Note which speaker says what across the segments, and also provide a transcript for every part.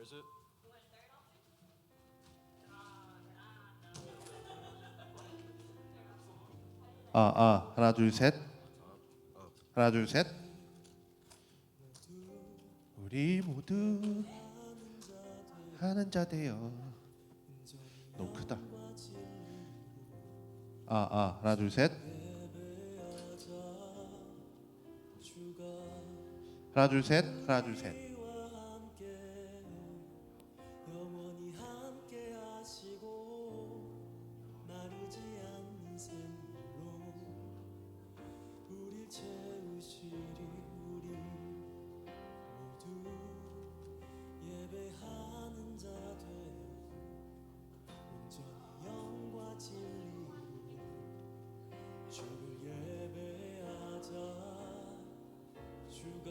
Speaker 1: 셋.
Speaker 2: 하나 둘 셋. 하나 둘 셋. 우리 모두 하는 자 되어. 너무 크다. 하나 둘 셋. 하나 둘 셋. 하나 둘 셋.
Speaker 3: 영원히 함께 하시고 마르지 않는 샘으로 우릴 채우시리. 우리 모두 예배하는 자 되어 온전히 영과 진리로 주를 예배하자. 주가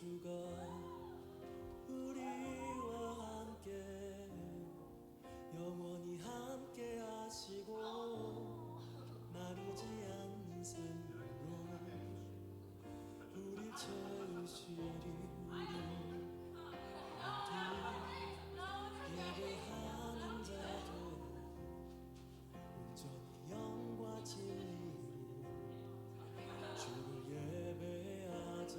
Speaker 3: 주가 우리와 함께 영원히 함께 하시고 마르지 않는 샘으로 우릴 채우시리. 예배하는 자들 온전히 영과 진리로 주를 예배하자.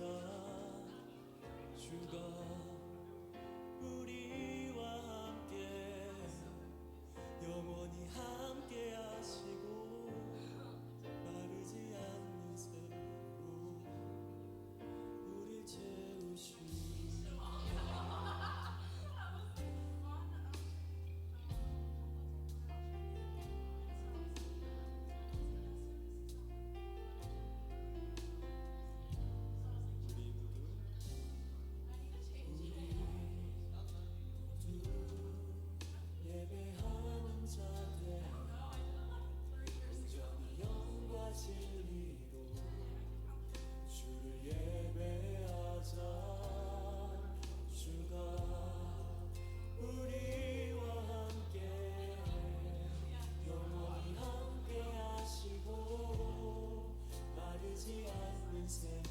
Speaker 3: 주가 우리와 함께 영원히 함께 하시고 마르지 않는 샘으로 우릴 채우시리. 예배하는 자들 온전히 영과 진리로 주를 예배하자. 주가 우리와 함께 영원히 함께 하시고 마르지 않는 샘으로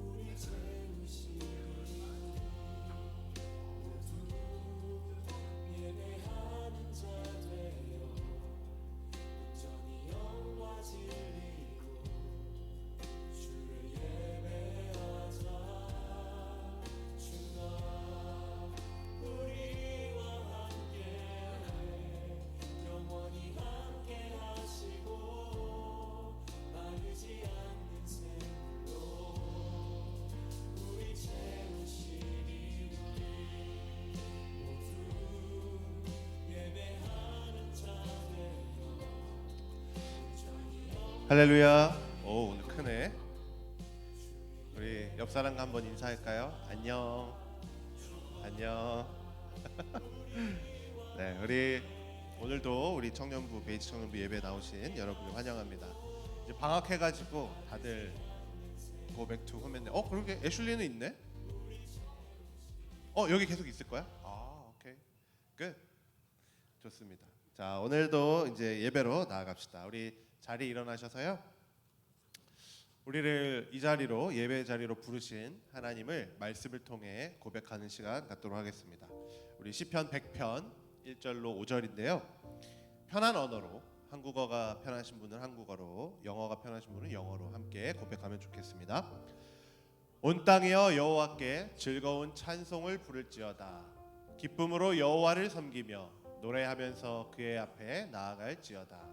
Speaker 3: 우리 채우시리. 예배하는 자 되어 온전히 영과 진리로 주를 예배하자. 주가 우리와 함께 영원히 함께 하시고 마르지 않는 샘으로 우리 채우시리. 예배하는 자 되어 온전히
Speaker 2: 할렐루야. 오, 오늘 크네. 우리 옆 사람과 한번 인사할까요? 안녕. 안녕. 네, 우리 오늘도 우리 청년부 베이지 청년부 예배 나오신 여러분을 환영합니다. 이제 방학해가지고 다들 고백 투 홈했네. 그러게 애슐리는 있네. 여기 계속 있을 거야? 오케이. 끝. 좋습니다. 자, 오늘도 이제 예배로 나아갑시다. 우리 자리 일어나셔서요. 우리를 이 자리로 예배 자리로 부르신 하나님을 말씀을 통해 고백하는 시간 갖도록 하겠습니다. 우리 시편 100편 1절로 5절인데요. 편한 언어로, 한국어가 편하신 분은 한국어로, 영어가 편하신 분은 영어로 함께 고백하면 좋겠습니다. 온 땅이여 여호와께 즐거운 찬송을 부를지어다. 기쁨으로 여호와를 섬기며 노래하면서 그의 앞에 나아갈지어다.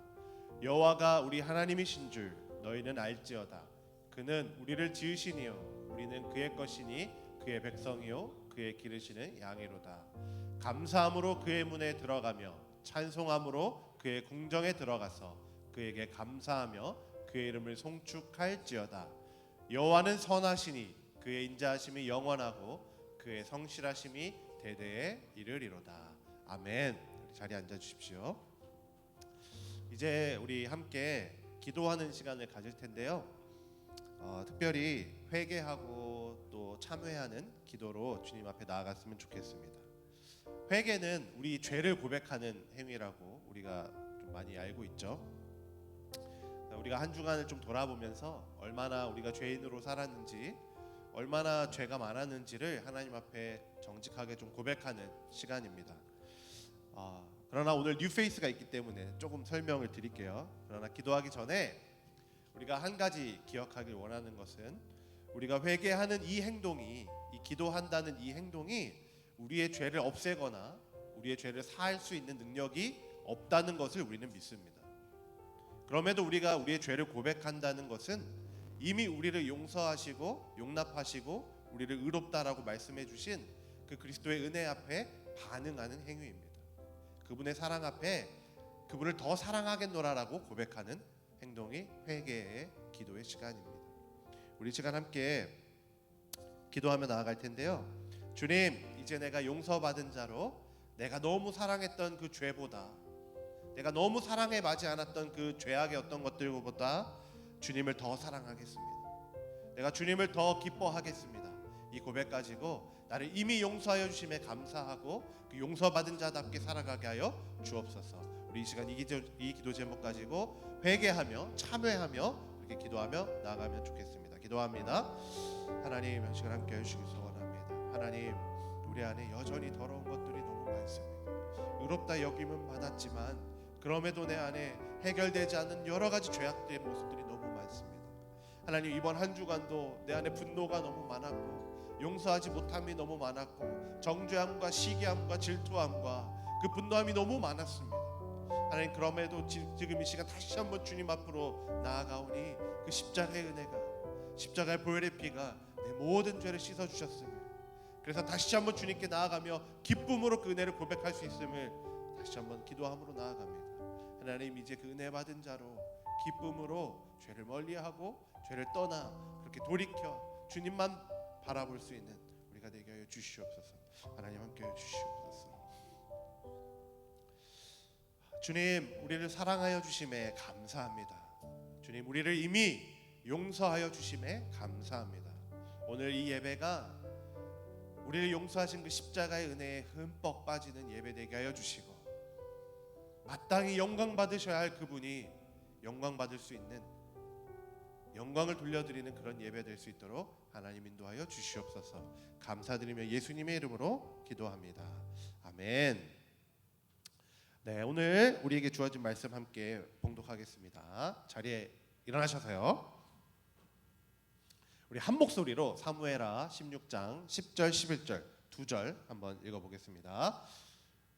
Speaker 2: 여호와가 우리 하나님이신 줄 너희는 알지어다. 그는 우리를 지으시니요 우리는 그의 것이니 그의 백성이요 그의 기르시는 양이로다. 감사함으로 그의 문에 들어가며 찬송함으로 그의 궁정에 들어가서 그에게 감사하며 그의 이름을 송축할지어다. 여호와는 선하시니 그의 인자하심이 영원하고 그의 성실하심이 대대에 이르리로다. 아멘. 자리에 앉아 주십시오. 이제 우리 함께 기도하는 시간을 가질 텐데요. 특별히 회개하고 또 참회하는 기도로 주님 앞에 나아갔으면 좋겠습니다. 회개는 우리 죄를 고백하는 행위라고 우리가 좀 많이 알고 있죠. 우리가 한 주간을 좀 돌아보면서 얼마나 우리가 죄인으로 살았는지, 얼마나 죄가 많았는지를 하나님 앞에 정직하게 좀 고백하는 시간입니다. 그러나 오늘 뉴페이스가 있기 때문에 조금 설명을 드릴게요. 그러나 기도하기 전에 우리가 한 가지 기억하길 원하는 것은 우리가 회개하는 이 행동이, 이 기도한다는 이 행동이 우리의 죄를 없애거나 우리의 죄를 사할 수 있는 능력이 없다는 것을 우리는 믿습니다. 그럼에도 우리가 우리의 죄를 고백한다는 것은 이미 우리를 용서하시고 용납하시고 우리를 의롭다라고 말씀해 주신 그 그리스도의 은혜 앞에 반응하는 행위입니다. 그분의 사랑 앞에 그분을 더 사랑하겠노라라고 고백하는 행동이 회개의 기도의 시간입니다. 우리 시간 함께 기도하며 나아갈 텐데요. 주님, 이제 내가 용서받은 자로 내가 너무 사랑했던 그 죄보다, 내가 너무 사랑에 맞지 않았던 그 죄악의 어떤 것들보다 주님을 더 사랑하겠습니다. 내가 주님을 더 기뻐하겠습니다. 이 고백 가지고 나를 이미 용서하여 주심에 감사하고 그 용서받은 자답게 살아가게 하여 주옵소서. 우리 이 시간 이 기도 제목 가지고 회개하며 참회하며 이렇게 기도하며 나아가면 좋겠습니다. 기도합니다. 하나님, 한 시간 함께 해주시기 소원합니다. 하나님, 우리 안에 여전히 더러운 것들이 너무 많습니다. 의롭다 여김은 받았지만 그럼에도 내 안에 해결되지 않는 여러 가지 죄악된 모습들이 너무 많습니다. 하나님, 이번 한 주간도 내 안에 분노가 너무 많았고 용서하지 못함이 너무 많았고 정죄함과 시기함과 질투함과 그 분노함이 너무 많았습니다. 하나님, 그럼에도 지금 이 시간 다시 한번 주님 앞으로 나아가오니 그 십자가의 은혜가, 십자가의 보혈의 피가 내 모든 죄를 씻어주셨음을, 그래서 다시 한번 주님께 나아가며 기쁨으로 그 은혜를 고백할 수 있음을 다시 한번 기도함으로 나아갑니다. 하나님, 이제 그 은혜 받은 자로 기쁨으로 죄를 멀리하고 죄를 떠나 그렇게 돌이켜 주님만 바라볼 수 있는 우리가 되게 하여 주시옵소서. 하나님, 함께 해 주시옵소서. 주님, 우리를 사랑하여 주심에 감사합니다. 주님, 우리를 이미 용서하여 주심에 감사합니다. 오늘 이 예배가 우리를 용서하신 그 십자가의 은혜에 흠뻑 빠지는 예배 되게 하여 주시고 마땅히 영광 받으셔야 할 그분이 영광 받을 수 있는, 영광을 돌려드리는 그런 예배 될 수 있도록 하나님 인도하여 주시옵소서. 감사드리며 예수님의 이름으로 기도합니다. 아멘. 네, 오늘 우리에게 주어진 말씀 함께 봉독하겠습니다. 자리에 일어나셔서요. 우리 한 목소리로 사무엘하 16장 10절 11절 두 절 한번 읽어보겠습니다.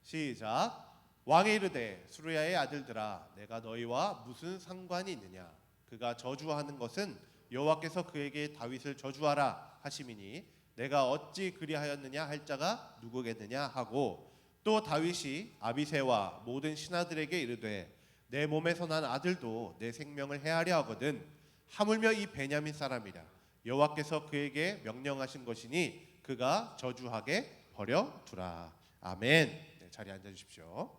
Speaker 2: 시작. 왕이 이르되 수르야의 아들들아, 내가 너희와 무슨 상관이 있느냐? 그가 저주하는 것은 여호와께서 그에게 다윗을 저주하라 하심이니 내가 어찌 그리하였느냐 할 자가 누구겠느냐 하고, 또 다윗이 아비새와 모든 신하들에게 이르되 내 몸에서 난 아들도 내 생명을 해하려 하거든 하물며 이 베냐민 사람이라. 여호와께서 그에게 명령하신 것이니 그가 저주하게 버려두라. 아멘. 네, 자리에 앉아주십시오.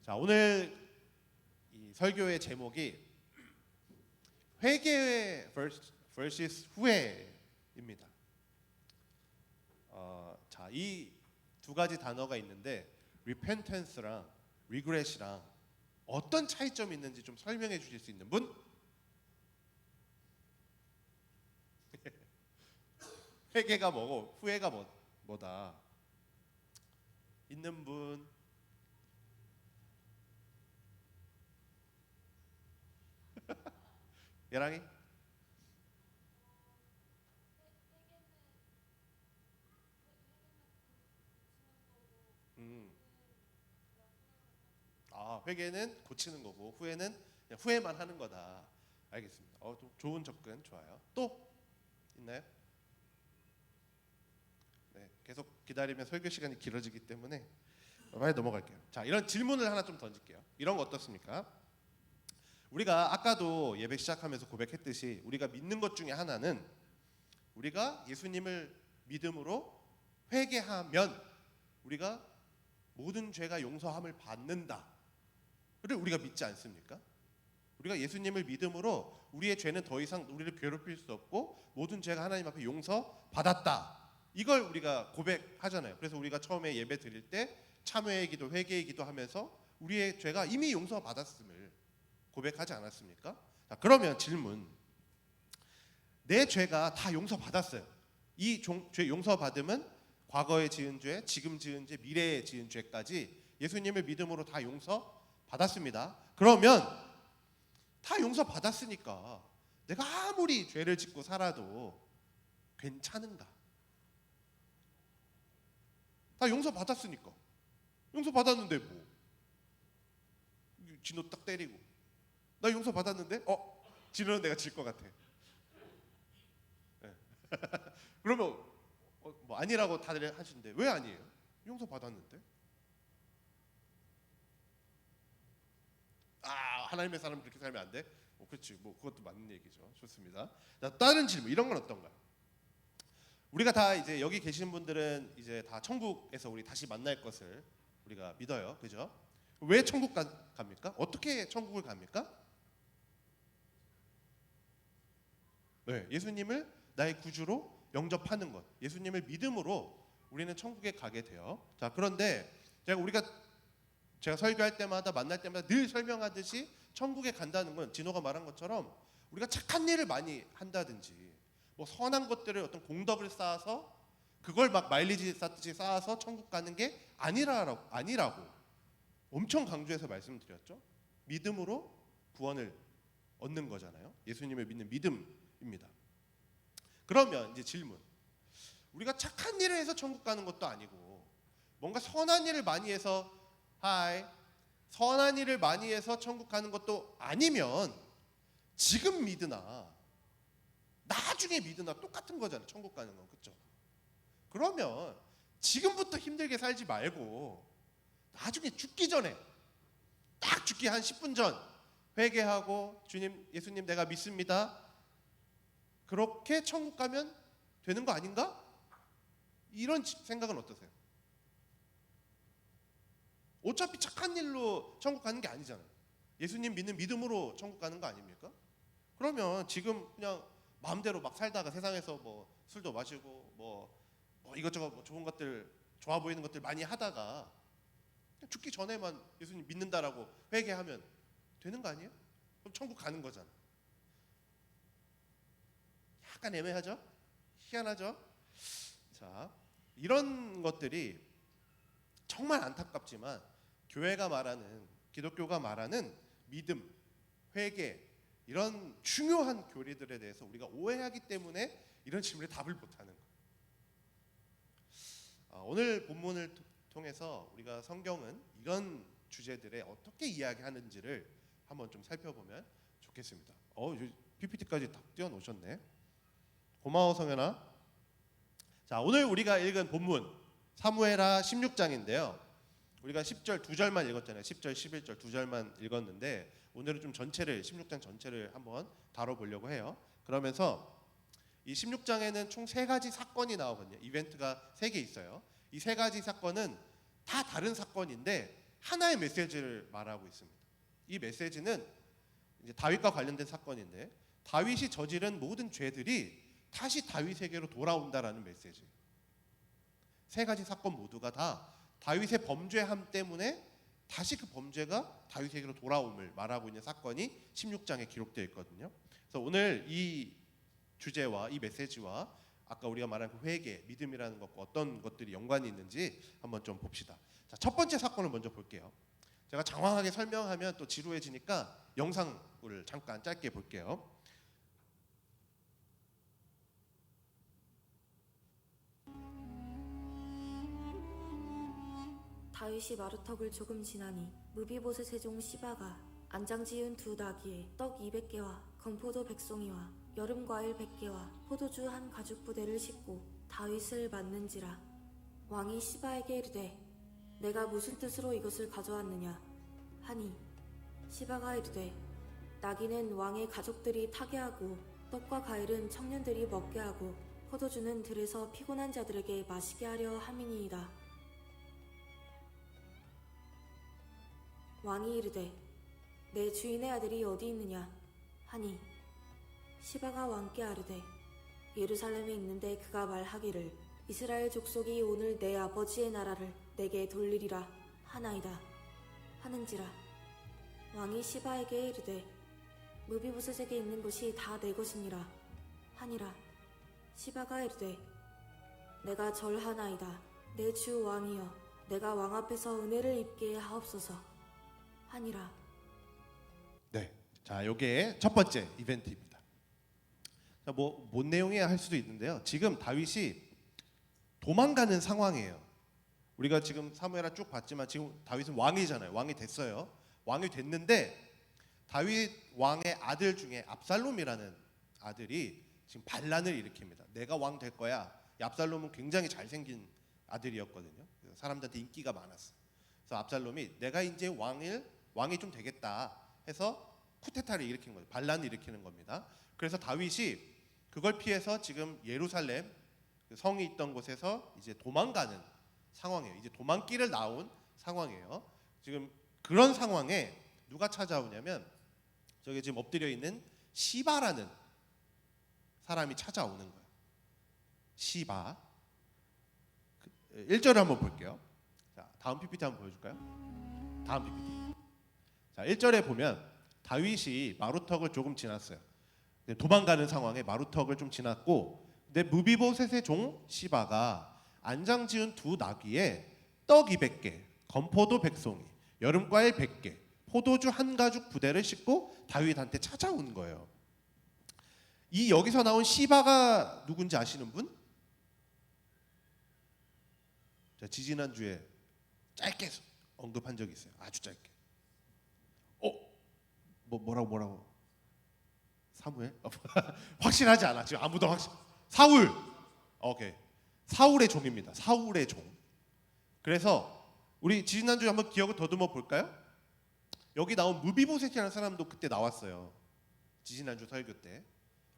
Speaker 2: 자, 오늘 이 설교의 제목이 회개 vs 후회입니다. 자, 이 두 가지 단어가 있는데 repentance랑 regret이랑 어떤 차이점이 있는지 좀 설명해 주실 수 있는 분? 회개가 뭐고 후회가 뭐다 있는 분? 예랑이? 회개는 고치는 거고 후회는 그냥 후회만 하는 거다. 알겠습니다. 좀 좋은 접근, 좋아요. 또 있나요? 네, 계속 기다리면 설교 시간이 길어지기 때문에 빨리 넘어갈게요. 자, 이런 질문을 하나 좀 던질게요. 이런 거 어떻습니까? 우리가 아까도 예배 시작하면서 고백했듯이 우리가 믿는 것 중에 하나는 우리가 예수님을 믿음으로 회개하면 우리가 모든 죄가 용서함을 받는다를 우리가 믿지 않습니까? 우리가 예수님을 믿음으로 우리의 죄는 더 이상 우리를 괴롭힐 수 없고 모든 죄가 하나님 앞에 용서받았다. 이걸 우리가 고백하잖아요. 그래서 우리가 처음에 예배 드릴 때 참회의 기도, 회개의 기도 하면서 우리의 죄가 이미 용서받았음을 고백하지 않았습니까? 자, 그러면 질문. 내 죄가 다 용서받았어요. 이 죄 용서받음은 과거에 지은 죄, 지금 지은 죄, 미래에 지은 죄까지 예수님을 믿음으로 다 용서받았습니다. 그러면 다 용서받았으니까 내가 아무리 죄를 짓고 살아도 괜찮은가? 다 용서받았으니까. 용서받았는데 뭐 진호 딱 때리고 나 용서받았는데 진호는 내가 질 것 같아. 네. 그러면 뭐 아니라고 다들 하시는데 왜 아니에요? 용서받았는데. 하나님의 사람은 그렇게 살면 안 돼? 그렇지, 뭐 그것도 맞는 얘기죠. 좋습니다. 자, 다른 질문, 이런 건 어떤가요? 우리가 다 이제 여기 계신 분들은 이제 다 천국에서 우리 다시 만날 것을 우리가 믿어요, 그죠? 왜 천국 갑니까? 어떻게 천국을 갑니까? 네, 예수님을 나의 구주로 영접하는 것. 예수님을 믿음으로 우리는 천국에 가게 돼요. 자, 그런데 제가 설교할 때마다 만날 때마다 늘 설명하듯이 천국에 간다는 건 진호가 말한 것처럼 우리가 착한 일을 많이 한다든지 뭐 선한 것들을 어떤 공덕을 쌓아서 그걸 막 마일리지 쌓듯이 쌓아서 천국 가는 게 아니라고 엄청 강조해서 말씀드렸죠. 믿음으로 구원을 얻는 거잖아요. 예수님을 믿는 믿음입니다. 그러면 이제 질문. 우리가 착한 일을 해서 천국 가는 것도 아니고 뭔가 선한 일을 많이 해서 선한 일을 많이 해서 천국 가는 것도 아니면 지금 믿으나 나중에 믿으나 똑같은 거잖아요. 천국 가는 건. 그렇죠? 그러면 지금부터 힘들게 살지 말고 나중에 죽기 전에 딱 죽기 한 10분 전 회개하고 주님, 예수님 내가 믿습니다. 그렇게 천국 가면 되는 거 아닌가? 이런 생각은 어떠세요? 어차피 착한 일로 천국 가는 게 아니잖아요. 예수님 믿는 믿음으로 천국 가는 거 아닙니까? 그러면 지금 그냥 마음대로 막 살다가 세상에서 뭐 술도 마시고 뭐 이것저것 뭐 좋은 것들, 좋아 보이는 것들 많이 하다가 죽기 전에만 예수님 믿는다라고 회개하면 되는 거 아니에요? 그럼 천국 가는 거잖아. 약간 애매하죠? 희한하죠? 자, 이런 것들이 정말 안타깝지만 교회가 말하는, 기독교가 말하는 믿음, 회개 이런 중요한 교리들에 대해서 우리가 오해하기 때문에 이런 질문에 답을 못하는 거예요. 오늘 본문을 통해서 우리가 성경은 이런 주제들에 어떻게 이야기하는지를 한번 좀 살펴보면 좋겠습니다. PPT까지 다 띄워놓으셨네. 고마워 성현아. 자, 오늘 우리가 읽은 본문 사무엘하 16장인데요. 우리가 10절 2절만 읽었잖아요. 10절 11절 2절만 읽었는데 오늘은 좀 16장 전체를 한번 다뤄보려고 해요. 그러면서 이 16장에는 총 3가지 사건이 나오거든요. 이벤트가 3개 있어요. 이 3가지 사건은 다 다른 사건인데 하나의 메시지를 말하고 있습니다. 이 메시지는 이제 다윗과 관련된 사건인데 다윗이 저지른 모든 죄들이 다시 다윗에게로 돌아온다라는 메시지예요. 3가지 사건 모두가 다 다윗의 범죄함 때문에 다시 그 범죄가 다윗에게로 돌아옴을 말하고 있는 사건이 16장에 기록되어 있거든요. 그래서 오늘 이 주제와 이 메시지와 아까 우리가 말한 그 회개, 믿음이라는 것과 어떤 것들이 연관이 있는지 한번 좀 봅시다. 자, 첫 번째 사건을 먼저 볼게요. 제가 장황하게 설명하면 또 지루해지니까 영상을 잠깐 짧게 볼게요.
Speaker 1: 다윗이 마루턱을 조금 지나니 무비보셋 세종 시바가 안장 지은 2 나귀에 떡 200개와 건포도 100송이와 여름 과일 100개와 포도주 한 가죽 부대를 싣고 다윗을 맞는지라. 왕이 시바에게 이르되 내가 무슨 뜻으로 이것을 가져왔느냐 하니 시바가 이르되 나귀는 왕의 가족들이 타게 하고 떡과 과일은 청년들이 먹게 하고 포도주는 들에서 피곤한 자들에게 마시게 하려 함이니이다. 왕이 이르되 내 주인의 아들이 어디 있느냐 하니 시바가 왕께 아르되 예루살렘에 있는데 그가 말하기를 이스라엘 족속이 오늘 내 아버지의 나라를 내게 돌리리라 하나이다 하는지라. 왕이 시바에게 이르되 무비보셋에게 있는 것이 다 내 것이니라 하니라. 시바가 이르되 내가 절하나이다. 내 주 왕이여 내가 왕 앞에서 은혜를 입게 하옵소서 하니라.
Speaker 2: 네, 자, 요게 첫 번째 이벤트입니다. 자, 뭔 내용이야 할 수도 있는데요. 지금 다윗이 도망가는 상황이에요. 우리가 지금 사무엘하 쭉 봤지만 지금 다윗은 왕이잖아요. 왕이 됐어요. 왕이 됐는데 다윗 왕의 아들 중에 압살롬이라는 아들이 지금 반란을 일으킵니다. 내가 왕 될 거야. 이 압살롬은 굉장히 잘생긴 아들이었거든요. 그래서 사람들한테 인기가 많았어요. 그래서 압살롬이 내가 이제 왕이 좀 되겠다 해서 쿠데타를 일으킨 거예요. 반란을 일으키는 겁니다. 그래서 다윗이 그걸 피해서 지금 예루살렘 성이 있던 곳에서 이제 도망가는 상황이에요. 이제 도망길을 나온 상황이에요. 지금 그런 상황에 누가 찾아오냐면 저기 지금 엎드려 있는 시바라는 사람이 찾아오는 거예요. 시바. 1절을 한번 볼게요. 자, 다음 PPT 한번 보여줄까요? 다음 PPT. 자, 1절에 보면 다윗이 마루턱을 조금 지났어요. 도망가는 상황에 마루턱을 좀 지났고, 근데 무비보셋의 종 시바가 안장 지은 두 나귀에 떡 200개, 건포도 100송이, 여름과일 100개, 포도주 한 가죽 부대를 싣고 다윗한테 찾아온 거예요. 이 여기서 나온 시바가 누군지 아시는 분? 자, 지지난주에 짧게 언급한 적이 있어요. 아주 짧게. 뭐라고? 사무엘? 확실하지 않아. 지금 아무도 사울. 오케이. 사울의 종입니다. 사울의 종. 그래서 우리 지난주에 한번 기억을 더듬어 볼까요? 여기 나온 무비보셋이라는 사람도 그때 나왔어요. 지난주 설교 때.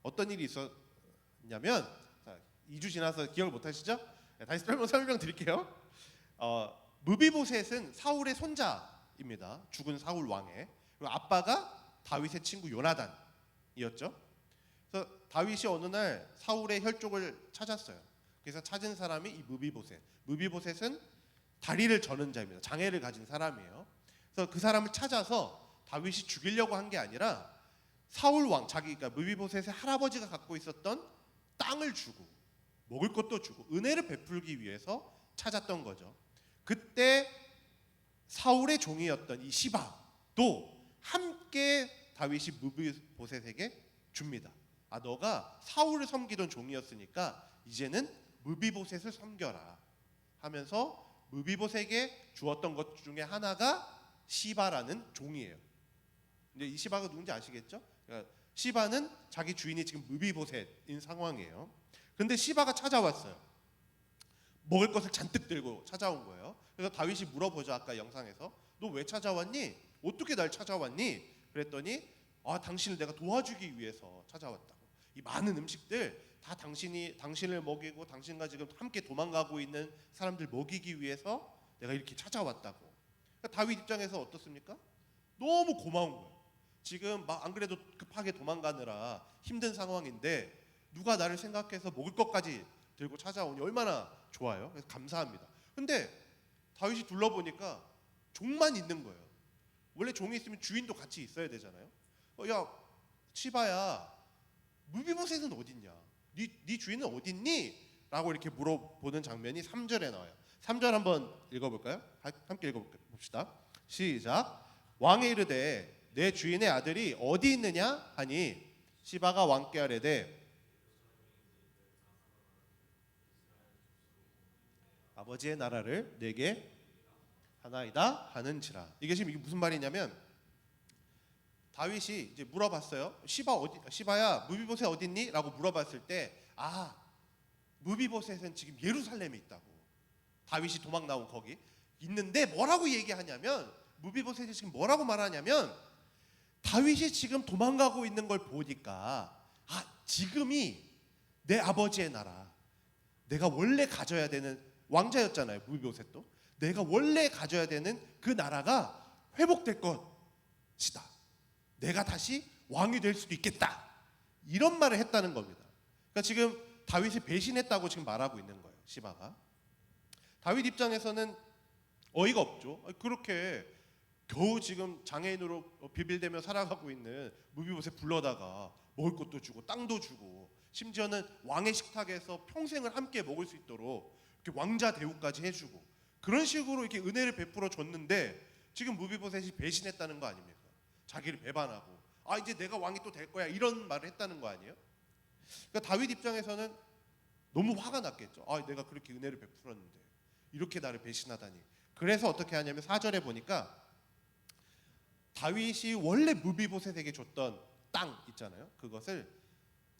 Speaker 2: 어떤 일이 있었냐면, 자, 2주 지나서 기억을 못 하시죠? 다시 설명 드릴게요. 무비보셋은 사울의 손자입니다. 죽은 사울 왕의. 그리고 아빠가 다윗의 친구 요나단이었죠. 그래서 다윗이 어느 날 사울의 혈족을 찾았어요. 그래서 찾은 사람이 이 무비보셋. 무비보셋은 다리를 저는 자입니다. 장애를 가진 사람이에요. 그래서 그 사람을 찾아서 다윗이 죽이려고 한 게 아니라 사울 왕, 그러니까 무비보셋의 할아버지가 갖고 있었던 땅을 주고 먹을 것도 주고 은혜를 베풀기 위해서 찾았던 거죠. 그때 사울의 종이었던 이 시바도 함께 다윗이 무비보셋에게 줍니다. 아, 너가 사울을 섬기던 종이었으니까 이제는 무비보셋을 섬겨라 하면서 무비보셋에게 주었던 것 중에 하나가 시바라는 종이에요. 근데 이 시바가 누군지 아시겠죠? 그러니까 시바는 자기 주인이 지금 무비보셋인 상황이에요. 근데 시바가 찾아왔어요. 먹을 것을 잔뜩 들고 찾아온 거예요. 그래서 다윗이 물어보죠. 아까 영상에서 너 왜 찾아왔니? 어떻게 날 찾아왔니? 그랬더니 당신을 내가 도와주기 위해서 찾아왔다고. 이 많은 음식들 다 당신을 먹이고 당신과 지금 함께 도망가고 있는 사람들 먹이기 위해서 내가 이렇게 찾아왔다고. 그러니까 다윗 입장에서 어떻습니까? 너무 고마운 거예요. 지금 막 안 그래도 급하게 도망가느라 힘든 상황인데 누가 나를 생각해서 먹을 것까지 들고 찾아오니 얼마나 좋아요. 그래서 감사합니다. 근데 다윗이 둘러보니까 종만 있는 거예요. 원래 종이 있으면 주인도 같이 있어야 되잖아요. 야, 시바야, 무비보셋은 어딨냐? 네 주인은 어딨니? 라고 이렇게 물어보는 장면이 3절에 나와요. 3절 한번 읽어볼까요? 함께 읽어봅시다. 시작. 왕이 이르되 내 주인의 아들이 어디 있느냐 하니 시바가 왕께 아뢰되 아버지의 나라를 내게 하나이다 하는지라. 이게 무슨 말이냐면 다윗이 이제 물어봤어요. 시바야, 무비보셋 어디 있니? 라고 물어봤을 때 무비보셋은 지금 예루살렘에 있다고. 다윗이 도망 나온 거기 있는데 뭐라고 얘기하냐면 무비보셋이 지금 뭐라고 말하냐면 다윗이 지금 도망가고 있는 걸 보니까 지금이 내 아버지의 나라, 내가 원래 가져야 되는 왕자였잖아요. 무비보셋도 내가 원래 가져야 되는 그 나라가 회복될 것이다. 내가 다시 왕이 될 수도 있겠다. 이런 말을 했다는 겁니다. 그러니까 지금 다윗이 배신했다고 지금 말하고 있는 거예요. 시바가. 다윗 입장에서는 어이가 없죠. 그렇게 겨우 지금 장애인으로 비빌대며 살아가고 있는 무비보셋 불러다가 먹을 것도 주고 땅도 주고 심지어는 왕의 식탁에서 평생을 함께 먹을 수 있도록 이렇게 왕자 대우까지 해주고 그런 식으로 이렇게 은혜를 베풀어 줬는데 지금 무비보셋이 배신했다는 거 아닙니까? 자기를 배반하고 이제 내가 왕이 또 될 거야 이런 말을 했다는 거 아니에요? 그러니까 다윗 입장에서는 너무 화가 났겠죠. 내가 그렇게 은혜를 베풀었는데 이렇게 나를 배신하다니. 그래서 어떻게 하냐면 4절에 보니까 다윗이 원래 무비보셋에게 줬던 땅 있잖아요. 그것을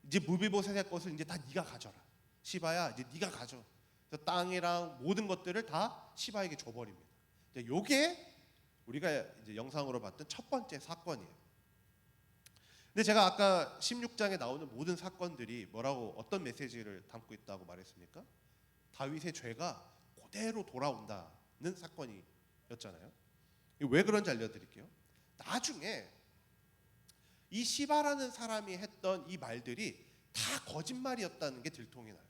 Speaker 2: 이제 무비보셋의 것을 이제 다 네가 가져라. 시바야, 이제 네가 가져. 그래서 땅이랑 모든 것들을 다 시바에게 줘버립니다. 이게 우리가 이제 영상으로 봤던 첫 번째 사건이에요. 근데 제가 아까 16장에 나오는 모든 사건들이 어떤 메시지를 담고 있다고 말했습니까? 다윗의 죄가 그대로 돌아온다는 사건이었잖아요. 왜 그런지 알려드릴게요. 나중에 이 시바라는 사람이 했던 이 말들이 다 거짓말이었다는 게 들통이 나요.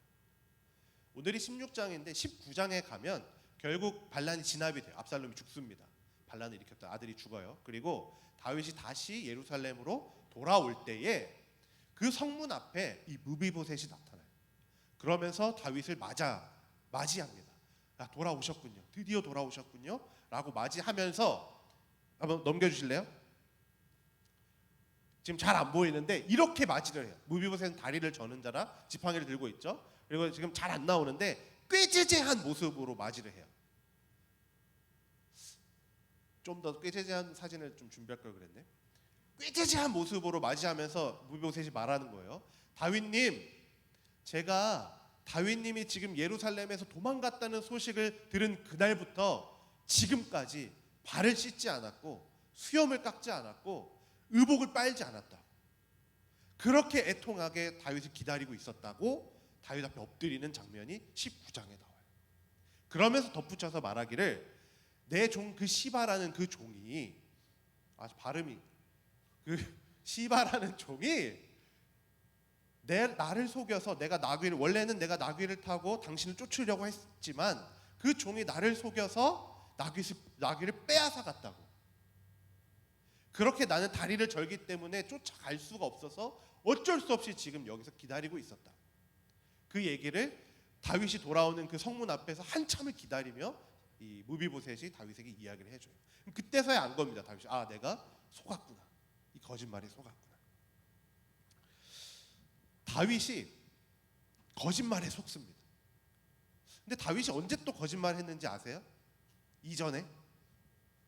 Speaker 2: 오늘이 16장인데 19장에 가면 결국 반란이 진압이 돼요. 압살롬이 죽습니다. 반란을 일으켰던 아들이 죽어요. 그리고 다윗이 다시 예루살렘으로 돌아올 때에 그 성문 앞에 이 무비보셋이 나타나요. 그러면서 다윗을 맞이합니다. 아, 돌아오셨군요. 드디어 돌아오셨군요. 라고 맞이하면서 한번 넘겨주실래요? 지금 잘 안 보이는데 이렇게 맞이를 해요. 무비보셋은 다리를 저는 자라 지팡이를 들고 있죠. 그리고 지금 잘 안 나오는데 꾀죄죄한 모습으로 맞이를 해요. 좀 더 꾀죄죄한 사진을 좀 준비할 걸 그랬네. 꾀죄죄한 모습으로 맞이하면서 무비보셋이 말하는 거예요. 다윗님, 제가 다윗님이 지금 예루살렘에서 도망갔다는 소식을 들은 그날부터 지금까지 발을 씻지 않았고 수염을 깎지 않았고 의복을 빨지 않았다. 그렇게 애통하게 다윗을 기다리고 있었다고 다윗 앞에 엎드리는 장면이 19장에 나와요. 그러면서 덧붙여서 말하기를 내 종 그 시바라는 그 종이 아주 발음이 그 시바라는 종이 나를 속여서 내가 나귀를 원래는 내가 나귀를 타고 당신을 쫓으려고 했지만 그 종이 나를 속여서 나귀를 빼앗아 갔다고. 그렇게 나는 다리를 절기 때문에 쫓아갈 수가 없어서 어쩔 수 없이 지금 여기서 기다리고 있었다. 그 얘기를 다윗이 돌아오는 그 성문 앞에서 한참을 기다리며 이 무비보셋이 다윗에게 이야기를 해줘요. 그때서야 안 겁니다. 다윗이 아 내가 속았구나. 이 거짓말에 속았구나. 다윗이 거짓말에 속습니다. 근데 다윗이 언제 또 거짓말했는지 아세요? 이전에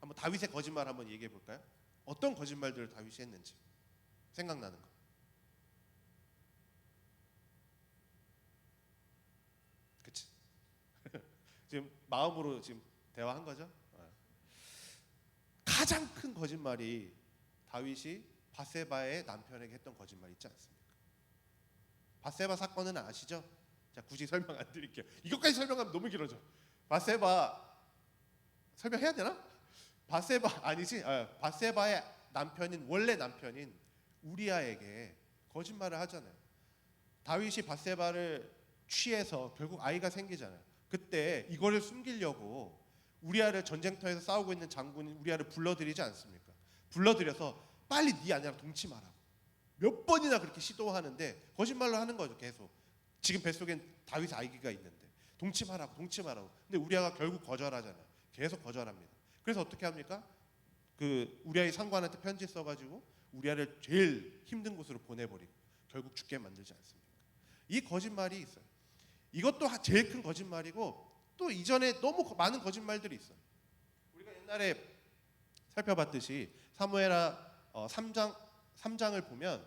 Speaker 2: 한번 다윗의 거짓말 한번 얘기해 볼까요? 어떤 거짓말들을 다윗이 했는지 생각나는 거. 그치? 지금 마음으로 지금 대화한 거죠? 가장 큰 거짓말이 다윗이 바세바의 남편에게 했던 거짓말 있지 않습니까? 바세바 사건은 아시죠? 자, 굳이 설명 안 드릴게요. 이것까지 설명하면 너무 길어져. 바세바 설명해야 되나? 바세바 아니지? 바세바의 남편인 원래 남편인 우리아에게 거짓말을 하잖아요. 다윗이 바세바를 취해서 결국 아이가 생기잖아요. 그때 이거를 숨기려고 우리아를 전쟁터에서 싸우고 있는 장군인 우리아를 불러들이지 않습니까? 불러들여서 빨리 네 아내랑 동침하라고 몇 번이나 그렇게 시도하는데 거짓말로 하는 거죠. 계속 지금 뱃속엔 다윗의 아기가 있는데 동침하라고. 근데 우리아가 결국 거절하잖아요. 계속 거절합니다. 그래서 어떻게 합니까? 그 우리아의 상관한테 편지 써가지고 우리아를 제일 힘든 곳으로 보내버리고 결국 죽게 만들지 않습니까? 이 거짓말이 있어요. 이것도 제일 큰 거짓말이고 또 이전에 너무 많은 거짓말들이 있어요. 우리가 옛날에 살펴봤듯이 사무엘하 3장을 보면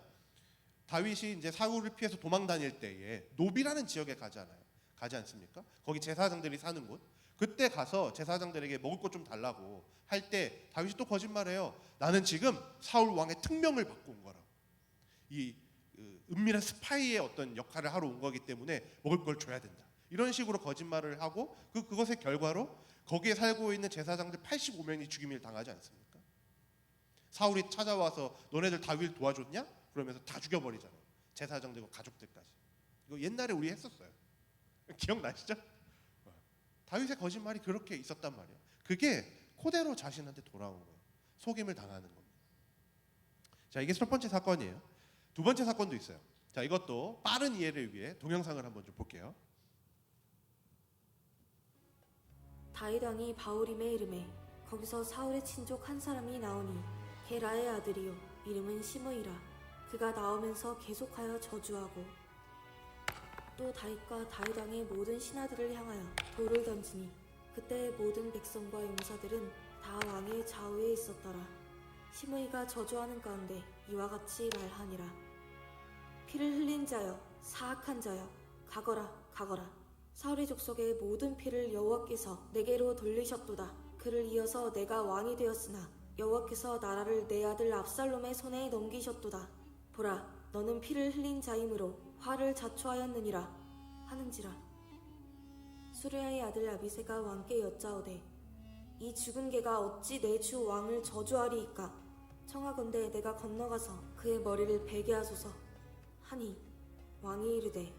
Speaker 2: 다윗이 이제 사울을 피해서 도망 다닐 때에 노비라는 지역에 가지 않습니까? 거기 제사장들이 사는 곳. 그때 가서 제사장들에게 먹을 것 좀 달라고 할 때 다윗이 또 거짓말해요. 나는 지금 사울 왕의 특명을 받고 온 거라고. 이 은밀한 스파이의 어떤 역할을 하러 온 거기 때문에 먹을 걸 줘야 된다. 이런 식으로 거짓말을 하고 그것의 결과로 거기에 살고 있는 제사장들 85명이 죽임을 당하지 않습니까? 사울이 찾아와서 너네들 다윗을 도와줬냐? 그러면서 다 죽여버리잖아요. 제사장들과 가족들까지. 이거 옛날에 우리 했었어요. 기억나시죠? 다윗의 거짓말이 그렇게 있었단 말이에요. 그게 그대로 자신한테 돌아온 거예요. 속임을 당하는 겁니다. 자, 이게 첫 번째 사건이에요. 두 번째 사건도 있어요. 자, 이것도 빠른 이해를 위해 동영상을 한번 좀 볼게요.
Speaker 1: 다윗 왕이 바울임의 이름에 거기서 사울의 친족 한 사람이 나오니 게라의 아들이요 이름은 시므이라. 그가 나오면서 계속하여 저주하고 또 다윗과 다윗 왕의 모든 신하들을 향하여 돌을 던지니 그때의 모든 백성과 용사들은 다 왕의 좌우에 있었더라. 시므이가 저주하는 가운데 이와 같이 말하니라. 피를 흘린 자여 사악한 자여 가거라 가거라. 사울의 족속의 모든 피를 여호와께서 내게로 돌리셨도다. 그를 이어서 내가 왕이 되었으나 여호와께서 나라를 내 아들 압살롬의 손에 넘기셨도다. 보라, 너는 피를 흘린 자이므로 화를 자초하였느니라 하는지라. 수르야의 아들 아비새가 왕께 여짜오되 이 죽은 개가 어찌 내 주 왕을 저주하리이까? 청하건대 내가 건너가서 그의 머리를 베게 하소서 하니 왕이 이르되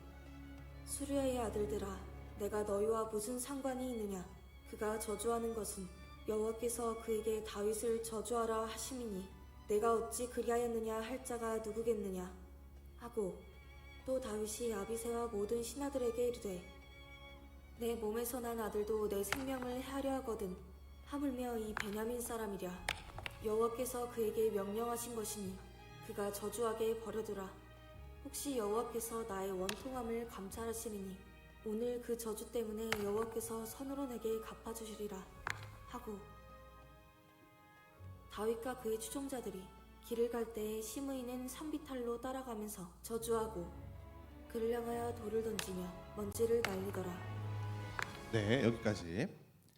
Speaker 1: 수르야의 아들들아 내가 너희와 무슨 상관이 있느냐. 그가 저주하는 것은 여호와께서 그에게 다윗을 저주하라 하심이니 내가 어찌 그리하였느냐 할 자가 누구겠느냐 하고, 또 다윗이 아비새와 모든 신하들에게 이르되 내 몸에서 난 아들도 내 생명을 해하려 하거든 하물며 이 베냐민 사람이랴. 여호와께서 그에게 명령하신 것이니 그가 저주하게 버려두라. 혹시 여호와께서 나의 원통함을 감찰하시리니 오늘 그 저주 때문에 여호와께서 선으로 내게 갚아주시리라 하고, 다윗과 그의 추종자들이 길을 갈 때에 시므이는 산비탈로 따라가면서 저주하고 그를 향하여 돌을 던지며 먼지를 날리더라.
Speaker 2: 네, 여기까지.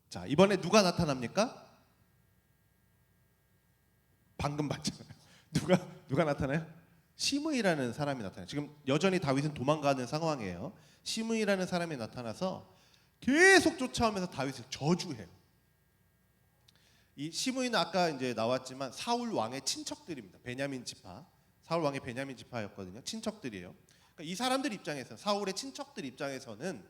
Speaker 2: 자, 이번에 누가 나타납니까? 방금 봤잖아요. 누가 나타나요? 시므이라는 사람이 나타나요. 지금 여전히 다윗은 도망가는 상황이에요. 시므이라는 사람이 나타나서 계속 쫓아오면서 다윗을 저주해요. 이 시므이는 아까 이제 나왔지만 사울 왕의 친척들입니다. 베냐민 지파. 사울 왕의 베냐민 지파였거든요. 친척들이에요. 그러니까 이 사람들 입장에서, 사울의 친척들 입장에서는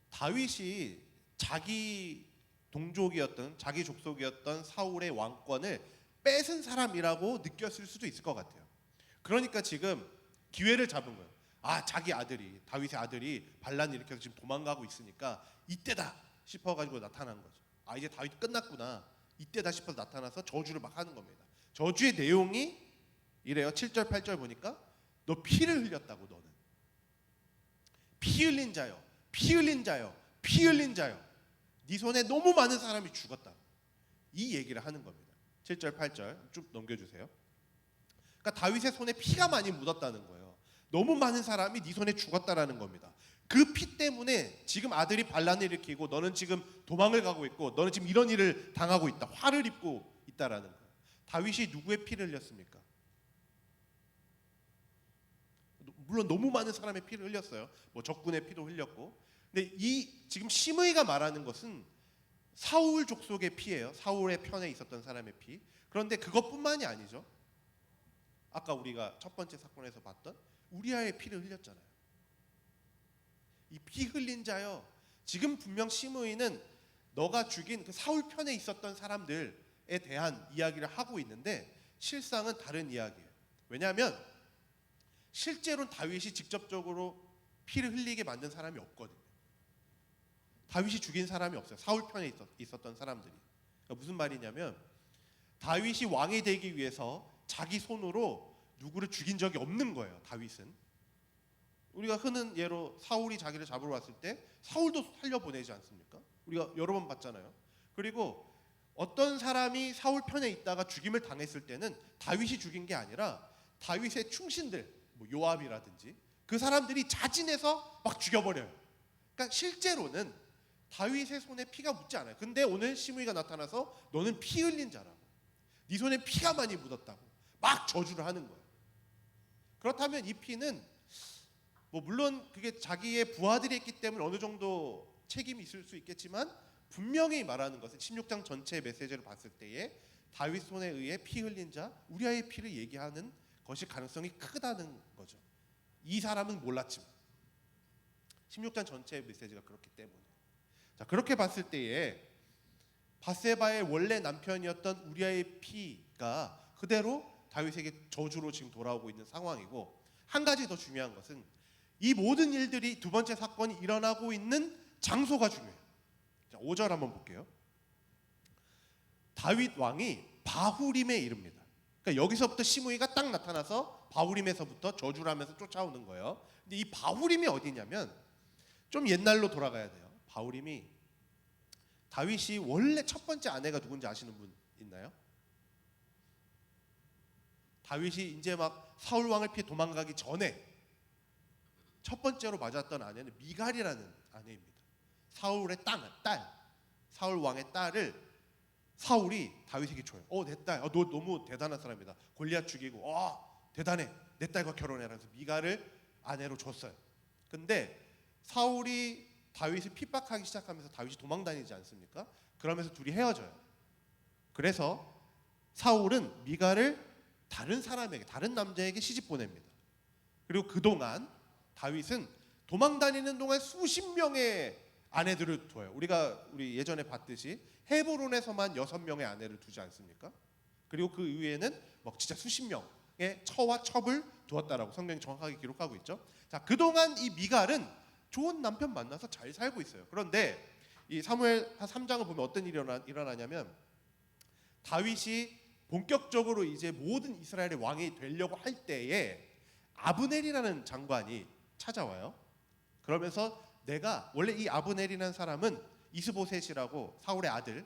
Speaker 2: 다윗이 자기 동족이었던, 자기 족속이었던 사울의 왕권을 뺏은 사람이라고 느꼈을 수도 있을 것 같아요. 그러니까 지금 기회를 잡은 거예요. 아, 자기 아들이, 다윗의 아들이 반란을 일으켜서 지금 도망가고 있으니까 이때다 싶어가지고 나타난 거죠. 아, 이제 다윗 끝났구나, 이때다 싶어서 나타나서 저주를 막 하는 겁니다. 저주의 내용이 이래요. 7절 8절 보니까 너 피를 흘렸다고. 너는 피 흘린 자요, 피 흘린 자요, 피 흘린 자요, 네 손에 너무 많은 사람이 죽었다, 이 얘기를 하는 겁니다. 7절 8절 쭉 넘겨주세요. 그러니까 다윗의 손에 피가 많이 묻었다는 거예요. 너무 많은 사람이 네 손에 죽었다라는 겁니다. 그 피 때문에 지금 아들이 반란을 일으키고 너는 지금 도망을 가고 있고 너는 지금 이런 일을 당하고 있다, 화를 입고 있다라는 거예요. 다윗이 누구의 피를 흘렸습니까? 물론 너무 많은 사람의 피를 흘렸어요. 뭐 적군의 피도 흘렸고. 근데 이 지금 시므이가 말하는 것은 사울 족속의 피예요. 사울의 편에 있었던 사람의 피. 그런데 그것뿐만이 아니죠. 아까 우리가 첫 번째 사건에서 봤던 우리아의 피를 흘렸잖아요. 이 피 흘린 자요, 지금 분명 시므이는 너가 죽인 그 사울 편에 있었던 사람들에 대한 이야기를 하고 있는데 실상은 다른 이야기예요. 왜냐하면 실제로는 다윗이 직접적으로 피를 흘리게 만든 사람이 없거든요. 다윗이 죽인 사람이 없어요. 사울 편에 있었던 사람들이. 그러니까 무슨 말이냐면 다윗이 왕이 되기 위해서 자기 손으로 누구를 죽인 적이 없는 거예요. 다윗은. 우리가 흔한 예로 사울이 자기를 잡으러 왔을 때 사울도 살려보내지 않습니까? 우리가 여러 번 봤잖아요. 그리고 어떤 사람이 사울 편에 있다가 죽임을 당했을 때는 다윗이 죽인 게 아니라 다윗의 충신들, 뭐 요압이라든지 그 사람들이 자진해서 막 죽여버려요. 그러니까 실제로는 다윗의 손에 피가 묻지 않아요. 근데 오늘 시므이가 나타나서 너는 피 흘린 자라고, 네 손에 피가 많이 묻었다고 막 저주를 하는 거예요. 그렇다면 이 피는 뭐 물론 그게 자기의 부하들이 했기 때문에 어느 정도 책임이 있을 수 있겠지만 분명히 말하는 것은 16장 전체의 메시지를 봤을 때에 다윗 손에 의해 피 흘린 자 우리아의 피를 얘기하는 것이 가능성이 크다는 거죠. 이 사람은 몰랐지만 16장 전체의 메시지가 그렇기 때문에. 자, 그렇게 봤을 때에 바세바의 원래 남편이었던 우리아의 피가 그대로 다윗에게 저주로 지금 돌아오고 있는 상황이고, 한 가지 더 중요한 것은 이 모든 일들이, 두 번째 사건이 일어나고 있는 장소가 중요해요. 자, 5절 한번 볼게요. 다윗 왕이 바후림에 이릅니다. 그러니까 여기서부터 시므이가 딱 나타나서 바후림에서부터 저주를 하면서 쫓아오는 거예요. 근데 이 바후림이 어디냐면 좀 옛날로 돌아가야 돼요. 바후림이, 다윗이 원래 첫 번째 아내가 누군지 아시는 분 있나요? 다윗이 이제 막 사울 왕을 피해 도망가기 전에 첫 번째로 맞았던 아내는 미갈이라는 아내입니다. 사울의 딸, 사울 왕의 딸을 사울이 다윗에게 줘요. 내 딸, 너 너무 대단한 사람이다. 골리앗 죽이고, 대단해. 내 딸과 결혼해라. 그래서 미갈을 아내로 줬어요. 근데 사울이 다윗을 핍박하기 시작하면서 다윗이 도망다니지 않습니까? 그러면서 둘이 헤어져요. 그래서 사울은 미갈을 다른 사람에게, 다른 남자에게 시집 보냅니다. 그리고 그동안 다윗은 도망 다니는 동안 수십 명의 아내들을 둬요. 우리 예전에 봤듯이 헤브론에서만 6명의 아내를 두지 않습니까? 그리고 그 이후에는 막 진짜 수십 명의 처와 첩을 두었다라고 성경이 정확하게 기록하고 있죠. 자, 그동안 이 미갈은 좋은 남편 만나서 잘 살고 있어요. 그런데 이 사무엘 3장을 보면 어떤 일이 일어나냐면 다윗이 본격적으로 이제 모든 이스라엘의 왕이 되려고 할 때에 아브넬이라는 장관이 찾아와요. 그러면서 내가 원래 이 아브넬이라는 사람은 이스보셋이라고 사울의 아들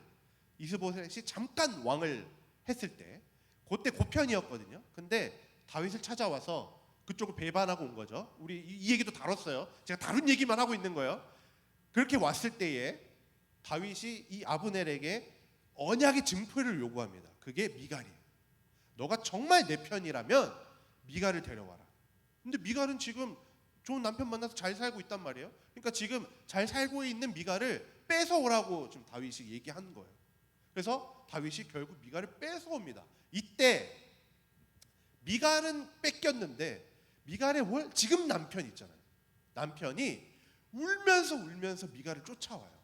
Speaker 2: 이스보셋이 잠깐 왕을 했을 때 그때 고편이었거든요. 근데 다윗을 찾아와서 그쪽을 배반하고 온 거죠. 우리 이 얘기도 다뤘어요. 제가 다른 얘기만 하고 있는 거예요. 그렇게 왔을 때에 다윗이 이 아브넬에게 언약의 증표를 요구합니다. 그게 미갈이에요. 너가 정말 내 편이라면 미갈을 데려와라. 근데 미갈은 지금 좋은 남편 만나서 잘 살고 있단 말이에요. 그러니까 지금 잘 살고 있는 미갈을 뺏어오라고 지금 다윗이 얘기하는 거예요. 그래서 다윗이 결국 미갈을 뺏어옵니다. 이때 미갈은 뺏겼는데 미갈의 지금 남편 있잖아요. 남편이 울면서 미갈을 쫓아와요.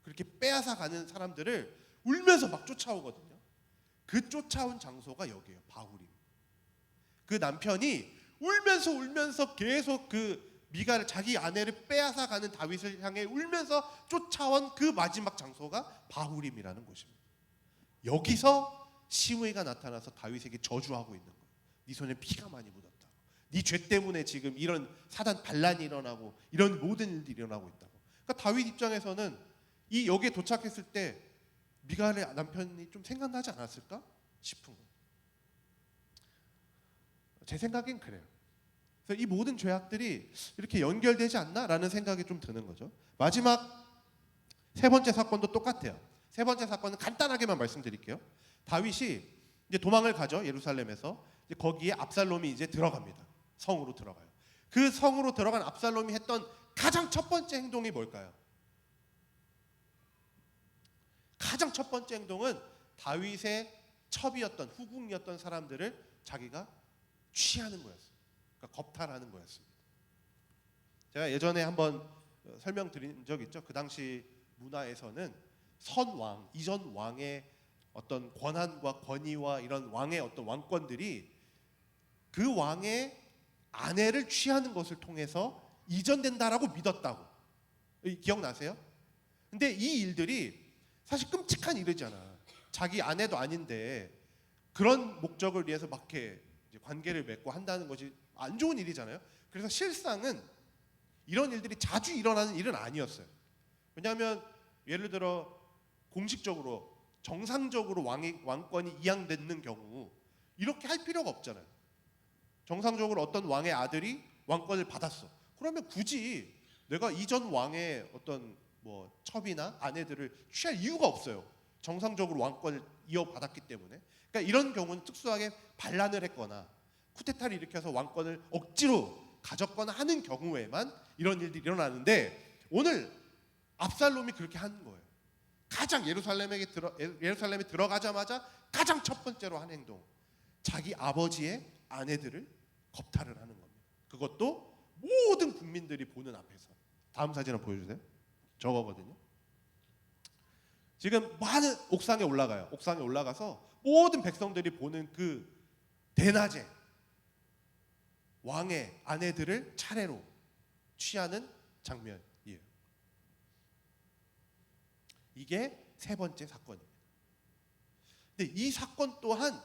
Speaker 2: 그렇게 빼앗아 가는 사람들을 울면서 막 쫓아오거든요. 그 쫓아온 장소가 여기예요. 바후림. 그 남편이 울면서 계속 그 미갈을 자기 아내를 빼앗아 가는 다윗을 향해 울면서 쫓아온 그 마지막 장소가 바후림이라는 곳입니다. 여기서 시므이가 나타나서 다윗에게 저주하고 있는 거예요. 네 손에 피가 많이 묻었다. 네 죄 때문에 지금 이런 사단 반란이 일어나고 이런 모든 일들이 일어나고 있다고. 그러니까 다윗 입장에서는 이 여기에 도착했을 때 미갈의 남편이 좀 생각나지 않았을까 싶은 거예요. 제 생각엔 그래요. 그래서 이 모든 죄악들이 이렇게 연결되지 않나라는 생각이 좀 드는 거죠. 마지막 세 번째 사건도 똑같아요. 세 번째 사건은 간단하게만 말씀드릴게요. 다윗이 이제 도망을 가죠. 예루살렘에서. 이제 거기에 압살롬이 이제 들어갑니다. 성으로 들어가요. 그 성으로 들어간 압살롬이 했던 가장 첫 번째 행동이 뭘까요? 가장 첫 번째 행동은 다윗의 첩이었던 후궁이었던 사람들을 자기가 취하는 거였어요. 그러니까 겁탈하는 거였습니다. 제가 예전에 한번 설명드린 적 있죠. 그 당시 문화에서는 선왕, 이전 왕의 어떤 권한과 권위와 이런 왕의 어떤 왕권들이 그 왕의 아내를 취하는 것을 통해서 이전된다라고 믿었다고. 기억나세요? 근데 이 일들이 사실 끔찍한 일이잖아. 자기 아내도 아닌데 그런 목적을 위해서 막 이렇게 관계를 맺고 한다는 것이 안 좋은 일이잖아요. 그래서 실상은 이런 일들이 자주 일어나는 일은 아니었어요. 왜냐하면 예를 들어 공식적으로 정상적으로 왕권이 이양되는 경우 이렇게 할 필요가 없잖아요. 정상적으로 어떤 왕의 아들이 왕권을 받았어. 그러면 굳이 내가 이전 왕의 어떤 뭐 첩이나 아내들을 취할 이유가 없어요. 정상적으로 왕권을 이어받았기 때문에. 그러니까 이런 경우는 특수하게 반란을 했거나 쿠데타를 일으켜서 왕권을 억지로 가졌거나 하는 경우에만 이런 일들이 일어나는데 오늘 압살롬이 그렇게 하는 거예요. 가장 예루살렘에 들어가자마자 가장 첫 번째로 한 행동, 자기 아버지의 아내들을 겁탈을 하는 겁니다. 그것도 모든 국민들이 보는 앞에서. 다음 사진 한번 보여주세요. 저거거든요. 지금 많은 옥상에 올라가요. 옥상에 올라가서 모든 백성들이 보는 그 대낮에 왕의 아내들을 차례로 취하는 장면이에요. 이게 세 번째 사건입니다. 근데 이 사건 또한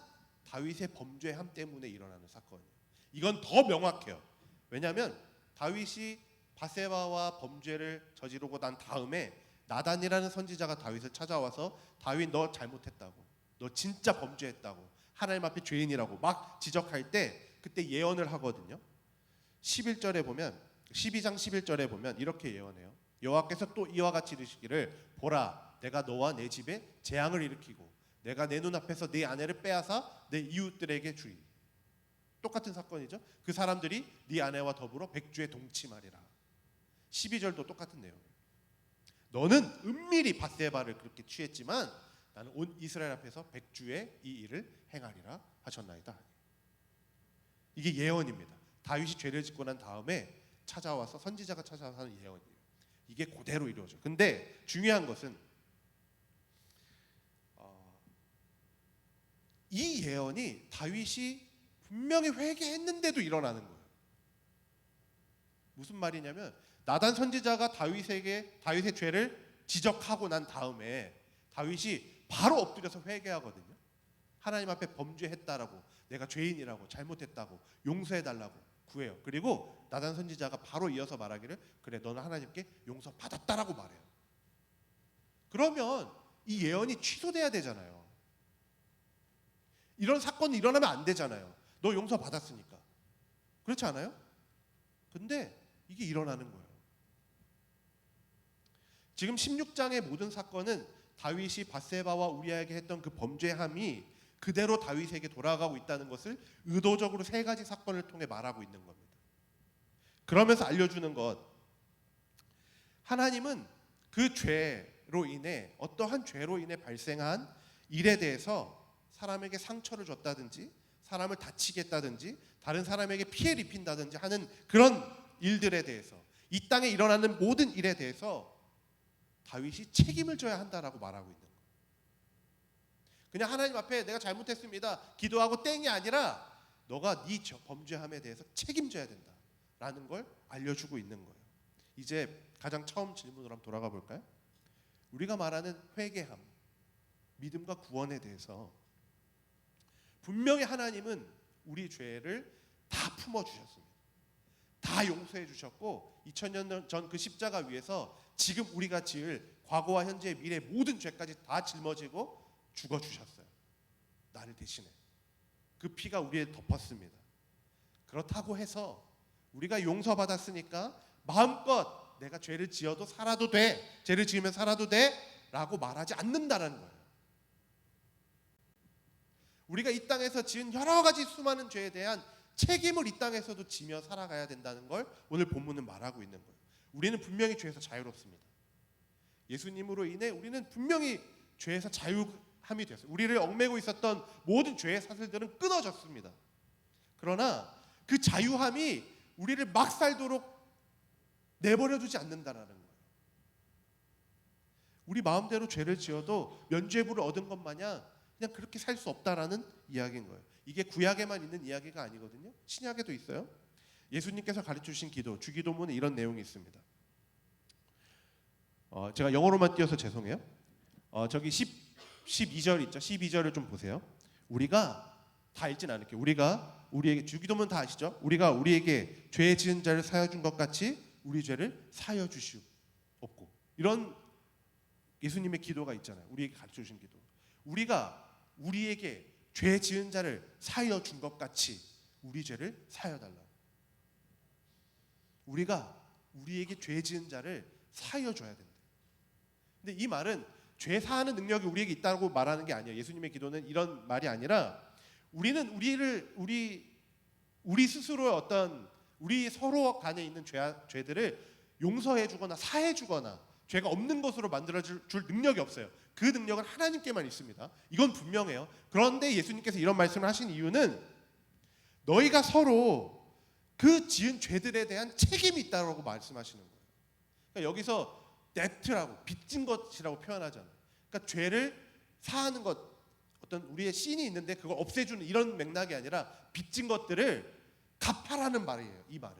Speaker 2: 다윗의 범죄함 때문에 일어나는 사건이에요. 이건 더 명확해요. 왜냐하면 다윗이 바세바와 범죄를 저지르고 난 다음에 나단이라는 선지자가 다윗을 찾아와서 다윗 너 잘못했다고, 너 진짜 범죄했다고, 하나님 앞에 죄인이라고 막 지적할 때 그때 예언을 하거든요. 11절에 보면 12장 11절에 보면 이렇게 예언해요. 여호와께서 또 이와 같이 이르시기를 보라 내가 너와 내 집에 재앙을 일으키고 내가 내 눈앞에서 네 아내를 빼앗아 내 이웃들에게 주리. 똑같은 사건이죠. 그 사람들이 네 아내와 더불어 백주에 동침하리라. 12절도 똑같은 내용이에요. 너는 은밀히 밧세바를 그렇게 취했지만 나는 온 이스라엘 앞에서 백주에 이 일을 행하리라 하셨나이다. 이게 예언입니다. 다윗이 죄를 짓고 난 다음에 찾아와서 선지자가 찾아와서 하는 예언이에요. 이게 그대로 이루어져. 근데 중요한 것은 이 예언이 다윗이 분명히 회개했는데도 일어나는 거예요. 무슨 말이냐면 나단 선지자가 다윗의 죄를 지적하고 난 다음에 다윗이 바로 엎드려서 회개하거든요. 하나님 앞에 범죄했다라고, 내가 죄인이라고, 잘못했다고, 용서해달라고 구해요. 그리고 나단 선지자가 바로 이어서 말하기를, 그래 너는 하나님께 용서받았다라고 말해요. 그러면 이 예언이 취소돼야 되잖아요. 이런 사건이 일어나면 안 되잖아요. 너 용서받았으니까. 그렇지 않아요? 근데 이게 일어나는 거예요. 지금 16장의 모든 사건은 다윗이 밧세바와 우리아에게 했던 그 범죄함이 그대로 다윗에게 돌아가고 있다는 것을 의도적으로 세 가지 사건을 통해 말하고 있는 겁니다. 그러면서 알려주는 것, 하나님은 그 죄로 인해, 어떠한 죄로 인해 발생한 일에 대해서 사람에게 상처를 줬다든지 사람을 다치게 했다든지 다른 사람에게 피해를 입힌다든지 하는 그런 일들에 대해서, 이 땅에 일어나는 모든 일에 대해서 다윗이 책임을 져야 한다라고 말하고 있는 거예요. 그냥 하나님 앞에 내가 잘못했습니다 기도하고 땡이 아니라 너가 네 범죄함에 대해서 책임져야 된다라는 걸 알려주고 있는 거예요. 이제 가장 처음 질문으로 한번 돌아가 볼까요? 우리가 말하는 회개함, 믿음과 구원에 대해서 분명히 하나님은 우리 죄를 다 품어주셨습니다. 다 용서해 주셨고 2000년 전 그 십자가 위에서 지금 우리가 지을 과거와 현재 미래 모든 죄까지 다 짊어지고 죽어주셨어요. 나를 대신해. 그 피가 우리를 덮었습니다. 그렇다고 해서 우리가 용서받았으니까 마음껏 내가 죄를 지어도 살아도 돼, 죄를 지으면 살아도 돼 라고 말하지 않는다는 거예요. 우리가 이 땅에서 지은 여러 가지 수많은 죄에 대한 책임을 이 땅에서도 지며 살아가야 된다는 걸 오늘 본문은 말하고 있는 거예요. 우리는 분명히 죄에서 자유롭습니다. 예수님으로 인해 우리는 분명히 죄에서 자유함이 됐어요. 우리를 얽매고 있었던 모든 죄의 사슬들은 끊어졌습니다. 그러나 그 자유함이 우리를 막 살도록 내버려두지 않는다라는 거예요. 우리 마음대로 죄를 지어도 면죄부를 얻은 것 마냥 그냥 그렇게 살 수 없다라는 이야기인 거예요. 이게 구약에만 있는 이야기가 아니거든요. 신약에도 있어요. 예수님께서 가르쳐주신 기도, 주기도문에 이런 내용이 있습니다. 제가 영어로만 띄어서 죄송해요. 저기 12절 있죠. 12절을 좀 보세요. 우리가 다 읽진 않을게요. 우리에게 주기도문 다 아시죠? 우리가 우리에게 죄 지은 자를 사여 준 것 같이 우리 죄를 사여 주시옵고, 이런 예수님의 기도가 있잖아요. 우리에게 가르쳐 주신 기도. 우리가 우리에게 죄 지은 자를 사여 준 것 같이 우리 죄를 사여 달라. 우리가 우리에게 죄 지은 자를 사여 줘야 된다. 근데 이 말은 죄 사하는 능력이 우리에게 있다고 말하는 게 아니에요. 예수님의 기도는 이런 말이 아니라 우리는 우리 스스로의 어떤 우리 서로 간에 있는 죄들을 용서해 주거나 사해 주거나 죄가 없는 것으로 만들어 줄 능력이 없어요. 그 능력은 하나님께만 있습니다. 이건 분명해요. 그런데 예수님께서 이런 말씀을 하신 이유는 너희가 서로 그 지은 죄들에 대한 책임이 있다고 말씀하시는 거예요. 그러니까 여기서 뎁트라고, 빚진 것이라고 표현하잖아요. 그러니까 죄를 사하는 것, 어떤 우리의 씬이 있는데 그걸 없애주는 이런 맥락이 아니라 빚진 것들을 갚아라는 말이에요. 이 말은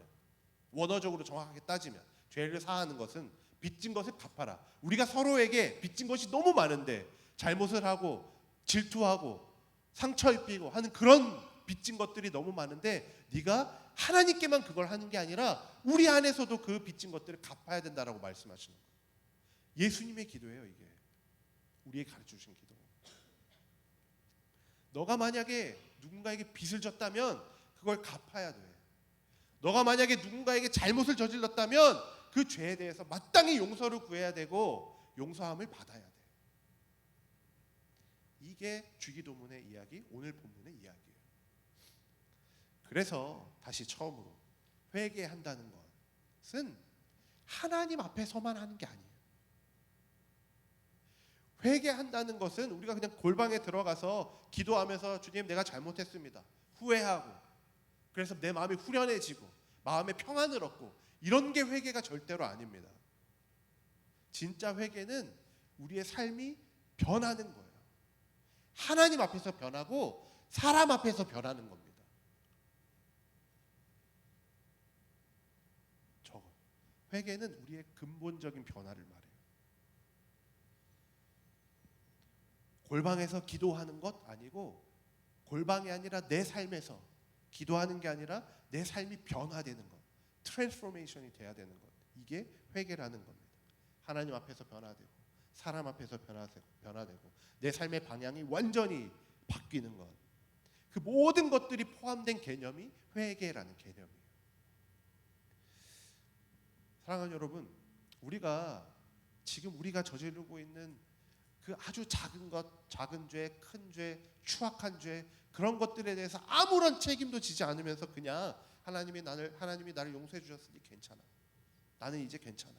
Speaker 2: 원어적으로 정확하게 따지면 죄를 사하는 것은 빚진 것을 갚아라. 우리가 서로에게 빚진 것이 너무 많은데 잘못을 하고 질투하고 상처 입히고 하는 그런 빚진 것들이 너무 많은데 네가 하나님께만 그걸 하는 게 아니라 우리 안에서도 그 빚진 것들을 갚아야 된다라고 말씀하시는 거예요. 예수님의 기도예요. 이게 우리에게 가르쳐주신 기도. 너가 만약에 누군가에게 빚을 졌다면 그걸 갚아야 돼. 너가 만약에 누군가에게 잘못을 저질렀다면 그 죄에 대해서 마땅히 용서를 구해야 되고 용서함을 받아야 돼. 이게 주기도문의 이야기, 오늘 본문의 이야기예요. 그래서 다시 처음으로 회개한다는 것은 하나님 앞에서만 하는 게 아니에요. 회개한다는 것은 우리가 그냥 골방에 들어가서 기도하면서 주님 내가 잘못했습니다. 후회하고 그래서 내 마음이 후련해지고 마음의 평안을 얻고 이런 게 회개가 절대로 아닙니다. 진짜 회개는 우리의 삶이 변하는 거예요. 하나님 앞에서 변하고 사람 앞에서 변하는 겁니다. 저거. 회개는 우리의 근본적인 변화를 말해요. 골방에서 기도하는 것 아니고, 골방이 아니라 내 삶에서 기도하는 게 아니라 내 삶이 변화되는 것, 트랜스포메이션이 돼야 되는 것, 이게 회개라는 겁니다. 하나님 앞에서 변화되고 사람 앞에서 변화되고 내 삶의 방향이 완전히 바뀌는 것, 그 모든 것들이 포함된 개념이 회개라는 개념이에요. 사랑하는 여러분, 지금 우리가 저지르고 있는 그 아주 작은 것, 작은 죄, 큰 죄, 추악한 죄, 그런 것들에 대해서 아무런 책임도 지지 않으면서 그냥 하나님이 나를 용서해 주셨으니 괜찮아. 나는 이제 괜찮아.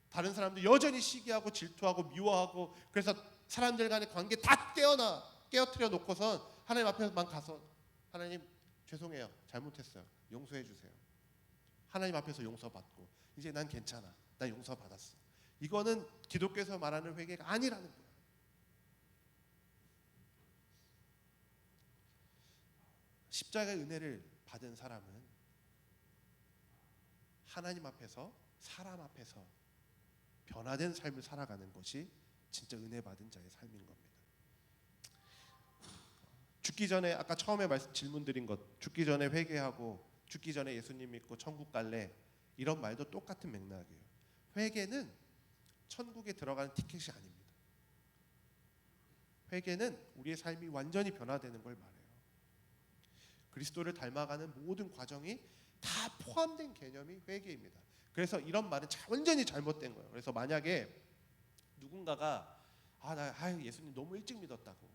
Speaker 2: 다른 사람도 여전히 시기하고 질투하고 미워하고, 그래서 사람들 간의 관계 다 깨어뜨려 놓고선 하나님 앞에만 가서 하나님 죄송해요. 잘못했어요. 용서해 주세요. 하나님 앞에서 용서받고 이제 난 괜찮아. 나 용서받았어. 이거는 기독교에서 말하는 회개가 아니라는 거예요. 십자가의 은혜를 받은 사람은 하나님 앞에서 사람 앞에서 변화된 삶을 살아가는 것이 진짜 은혜 받은 자의 삶인 겁니다. 죽기 전에 아까 처음에 질문 드린 것, 죽기 전에 회개하고 죽기 전에 예수님 믿고 천국 갈래, 이런 말도 똑같은 맥락이에요. 회개는 천국에 들어가는 티켓이 아닙니다. 회개는 우리의 삶이 완전히 변화되는 걸 말해요. 그리스도를 닮아가는 모든 과정이 다 포함된 개념이 회개입니다. 그래서 이런 말은 완전히 잘못된 거예요. 그래서 만약에 누군가가 나 예수님 너무 일찍 믿었다고,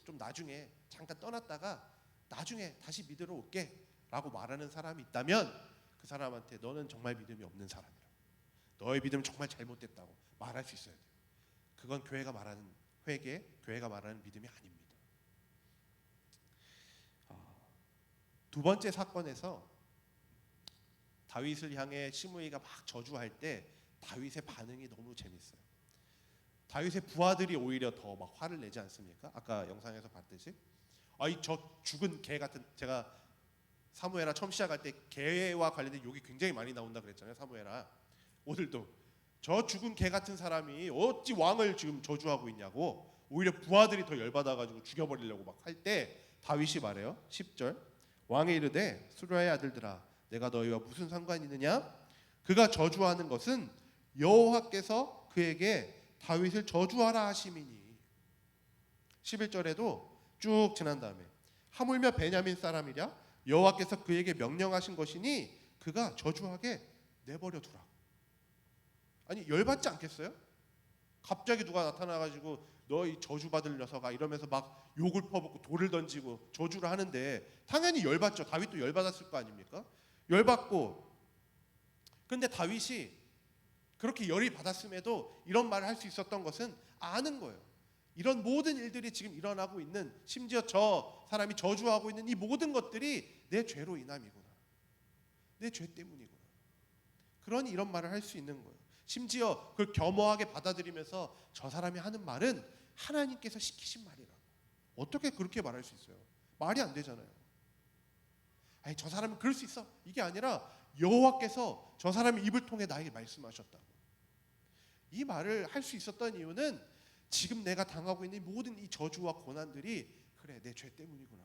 Speaker 2: 좀 나중에 잠깐 떠났다가 나중에 다시 믿으러 올게 라고 말하는 사람이 있다면, 그 사람한테 너는 정말 믿음이 없는 사람이라고, 너의 믿음은 정말 잘못됐다고 말할 수 있어야 돼요. 그건 교회가 말하는 회개, 교회가 말하는 믿음이 아닙니다. 두 번째 사건에서 다윗을 향해 시므이가 막 저주할 때 다윗의 반응이 너무 재밌어요. 다윗의 부하들이 오히려 더 막 화를 내지 않습니까? 아까 영상에서 봤듯이 저 죽은 개 같은, 제가 사무엘하 처음 시작할 때 개와 관련된 욕이 굉장히 많이 나온다 그랬잖아요. 사무엘하. 오늘도 저 죽은 개 같은 사람이 어찌 왕을 지금 저주하고 있냐고 오히려 부하들이 더 열받아가지고 죽여버리려고 막 할 때 다윗이 말해요. 10절, 왕이 이르되 수르야의 아들들아 내가 너희와 무슨 상관이 있느냐? 그가 저주하는 것은 여호와께서 그에게 다윗을 저주하라 하심이니. 11절에도 쭉 지난 다음에 하물며 베냐민 사람이랴 여호와께서 그에게 명령하신 것이니 그가 저주하게 내버려 두라. 아니 열받지 않겠어요? 갑자기 누가 나타나가지고 너희 저주받을 녀석아 이러면서 막 욕을 퍼붓고 돌을 던지고 저주를 하는데 당연히 열받죠. 다윗도 열받았을 거 아닙니까? 열받고, 근데 다윗이 그렇게 열이 받았음에도 이런 말을 할 수 있었던 것은 아는 거예요. 이런 모든 일들이 지금 일어나고 있는, 심지어 저 사람이 저주하고 있는 이 모든 것들이 내 죄로 인함이구나, 내 죄 때문이구나. 그러니 이런 말을 할 수 있는 거예요. 심지어 그걸 겸허하게 받아들이면서 저 사람이 하는 말은 하나님께서 시키신 말이라고. 어떻게 그렇게 말할 수 있어요? 말이 안 되잖아요. 저 사람은 그럴 수 있어, 이게 아니라 여호와께서 저 사람의 입을 통해 나에게 말씀하셨다고. 이 말을 할 수 있었던 이유는 지금 내가 당하고 있는 모든 이 저주와 고난들이 그래 내 죄 때문이구나,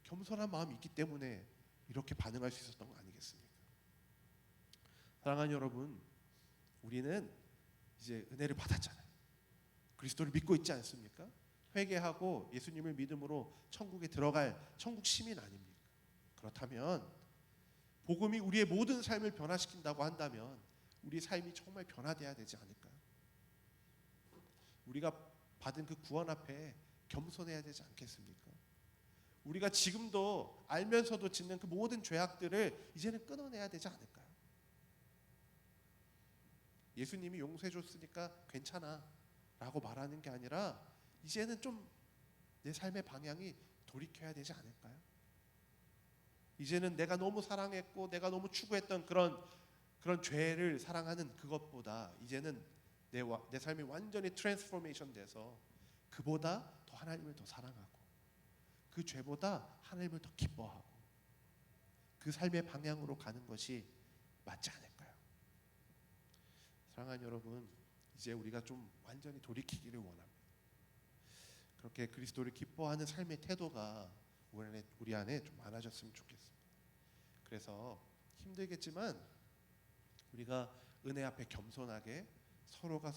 Speaker 2: 겸손한 마음이 있기 때문에 이렇게 반응할 수 있었던 거 아니겠습니까? 사랑하는 여러분, 우리는 이제 은혜를 받았잖아요. 그리스도를 믿고 있지 않습니까? 회개하고 예수님을 믿음으로 천국에 들어갈 천국 시민 아닙니까? 그렇다면 복음이 우리의 모든 삶을 변화시킨다고 한다면 우리 삶이 정말 변화돼야 되지 않을까요? 우리가 받은 그 구원 앞에 겸손해야 되지 않겠습니까? 우리가 지금도 알면서도 짓는 그 모든 죄악들을 이제는 끊어내야 되지 않을까요? 예수님이 용서해 줬으니까 괜찮아 라고 말하는 게 아니라 이제는 좀 내 삶의 방향이 돌이켜야 되지 않을까요? 이제는 내가 너무 사랑했고 내가 너무 추구했던 그런 죄를 사랑하는 그것보다 이제는 내 삶이 완전히 트랜스포메이션 돼서 그보다 더 하나님을 더 사랑하고 그 죄보다 하나님을 더 기뻐하고 그 삶의 방향으로 가는 것이 맞지 않을까요? 사랑하는 여러분, 이제 우리가 좀 완전히 돌이키기를 원합니다. 그렇게 그리스도를 기뻐하는 삶의 태도가 우리 안에 좀 많아졌으면 좋겠습니다. 그래서 힘들겠지만 우리가 은혜 앞에 겸손하게 서로가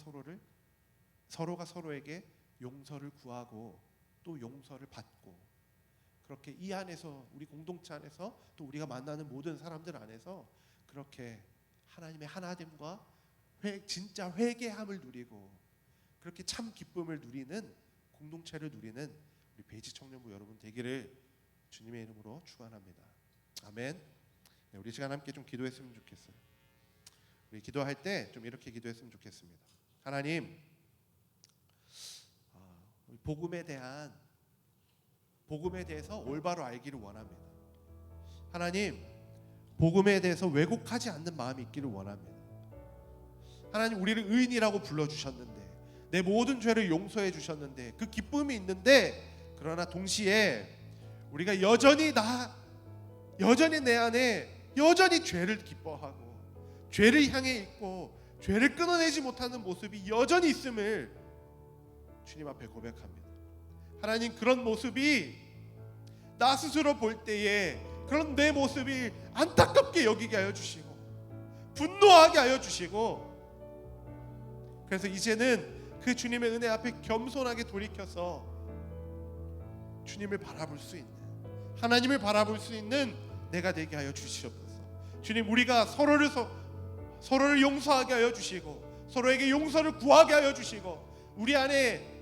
Speaker 2: 서로에게 용서를 구하고 또 용서를 받고, 그렇게 이 안에서 우리 공동체 안에서 또 우리가 만나는 모든 사람들 안에서 그렇게 하나님의 하나됨과 진짜 회개함을 누리고 그렇게 참 기쁨을 누리는 공동체를 누리는 우리 베이지 청년부 여러분 되기를 주님의 이름으로 축원합니다. 아멘. 네, 우리 시간 함께 좀 기도했으면 좋겠어요. 우리 기도할 때 좀 이렇게 기도했으면 좋겠습니다. 하나님, 복음에 대해서 올바로 알기를 원합니다. 하나님, 복음에 대해서 왜곡하지 않는 마음이 있기를 원합니다. 하나님, 우리를 의인이라고 불러주셨는데 내 모든 죄를 용서해 주셨는데 그 기쁨이 있는데, 그러나 동시에 우리가 여전히 내 안에 여전히 죄를 기뻐하고 죄를 향해 있고 죄를 끊어내지 못하는 모습이 여전히 있음을 주님 앞에 고백합니다. 하나님, 그런 모습이 나 스스로 볼 때에 그런 내 모습이 안타깝게 여기게 하여 주시고 분노하게 하여 주시고, 그래서 이제는 그 주님의 은혜 앞에 겸손하게 돌이켜서 주님을 바라볼 수 있는, 하나님을 바라볼 수 있는 내가 되게 하여 주시옵소서. 주님, 우리가 서로를 용서하게 하여 주시고 서로에게 용서를 구하게 하여 주시고, 우리 안에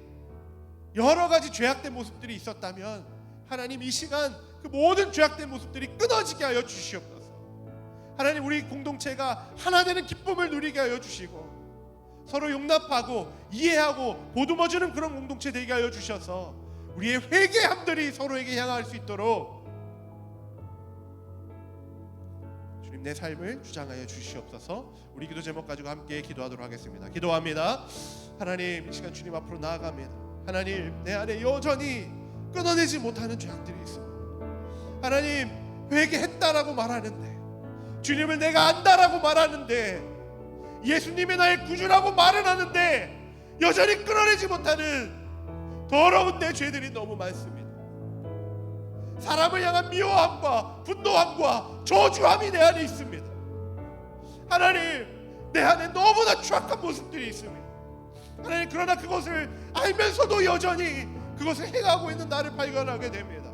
Speaker 2: 여러 가지 죄악된 모습들이 있었다면 하나님, 이 시간 그 모든 죄악된 모습들이 끊어지게 하여 주시옵소서. 하나님, 우리 공동체가 하나 되는 기쁨을 누리게 하여 주시고 서로 용납하고 이해하고 보듬어주는 그런 공동체 되게 하여 주셔서 우리의 회개함들이 서로에게 향할 수 있도록 주님, 내 삶을 주장하여 주시옵소서. 우리 기도 제목 가지고 함께 기도하도록 하겠습니다. 기도합니다. 하나님, 이 시간 주님 앞으로 나아갑니다. 하나님, 내 안에 여전히 끊어내지 못하는 죄악들이 있습니다. 하나님, 회개했다라고 말하는데, 주님을 내가 안다라고 말하는데, 예수님이 나의 구주라고 말은 하는데 여전히 끊어내지 못하는 더러운 내 죄들이 너무 많습니다. 사람을 향한 미워함과 분노함과 저주함이 내 안에 있습니다. 하나님, 내 안에 너무나 추악한 모습들이 있습니다. 하나님, 그러나 그것을 알면서도 여전히 그것을 행하고 있는 나를 발견하게 됩니다.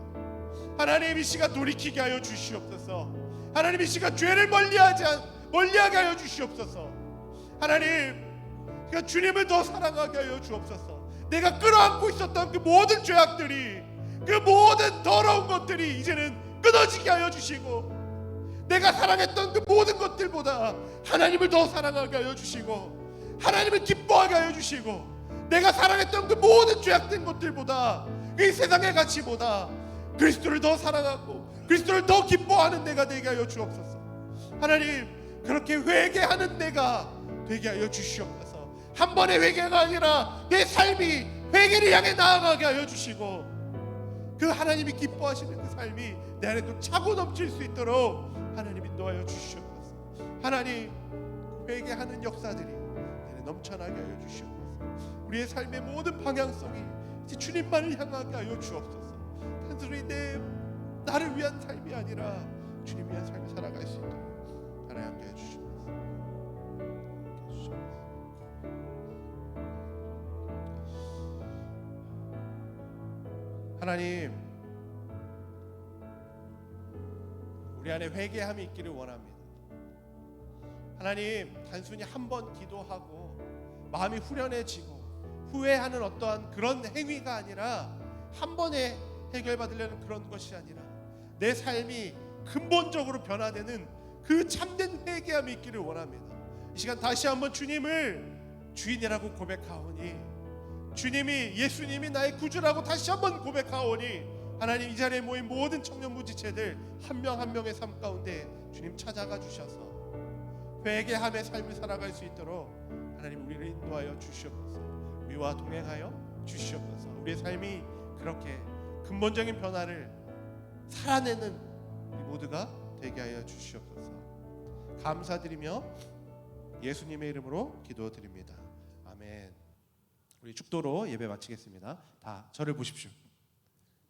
Speaker 2: 하나님, 이 시간 돌이키게 하여 주시옵소서. 하나님, 이 시간 죄를 멀리하게 하여 주시옵소서. 하나님, 그러니까 주님을 더 사랑하게 하여 주옵소서. 내가 끌어안고 있었던 그 모든 죄악들이, 그 모든 더러운 것들이 이제는 끊어지게 하여 주시고, 내가 사랑했던 그 모든 것들보다 하나님을 더 사랑하게 하여 주시고 하나님을 기뻐하게 하여 주시고, 내가 사랑했던 그 모든 죄악된 것들보다, 이 세상의 가치보다 그리스도를 더 사랑하고 그리스도를 더 기뻐하는 내가 되게 하여 주옵소서. 하나님, 그렇게 회개하는 내가 되게 하여 주시옵소서. 한 번의 회개가 아니라 내 삶이 회개를 향해 나아가게 하여 주시고, 그 하나님이 기뻐하시는 그 삶이 내 안에 또 차고 넘칠 수 있도록 하나님 인도하여 주시옵소서. 하나님, 회개하는 역사들이 내 안에 넘쳐나게 하여 주시옵소서. 우리의 삶의 모든 방향성이 이제 주님만을 향하게 하여 주옵소서. 단순히 나를 위한 삶이 아니라 주님 위한 삶을 살아갈 수 있도록 하나님 함께 해주시옵소서. 하나님, 우리 안에 회개함이 있기를 원합니다. 하나님, 단순히 한 번 기도하고 마음이 후련해지고 후회하는 어떠한 그런 행위가 아니라, 한 번에 해결받으려는 그런 것이 아니라 내 삶이 근본적으로 변화되는 그 참된 회개함이 있기를 원합니다. 이 시간 다시 한번 주님을 주인이라고 고백하오니, 주님이, 예수님이 나의 구주라고 다시 한번 고백하오니 하나님 이 자리에 모인 모든 청년부 지체들 한 명 한 명의 삶 가운데 주님 찾아가 주셔서 회개함의 삶을 살아갈 수 있도록 하나님 우리를 인도하여 주시옵소서. 우리와 동행하여 주시옵소서. 우리의 삶이 그렇게 근본적인 변화를 살아내는 우리 모두가 되게 하여 주시옵소서. 감사드리며 예수님의 이름으로 기도드립니다. 아멘. 우리 축도로 예배 마치겠습니다. 다 저를 보십시오.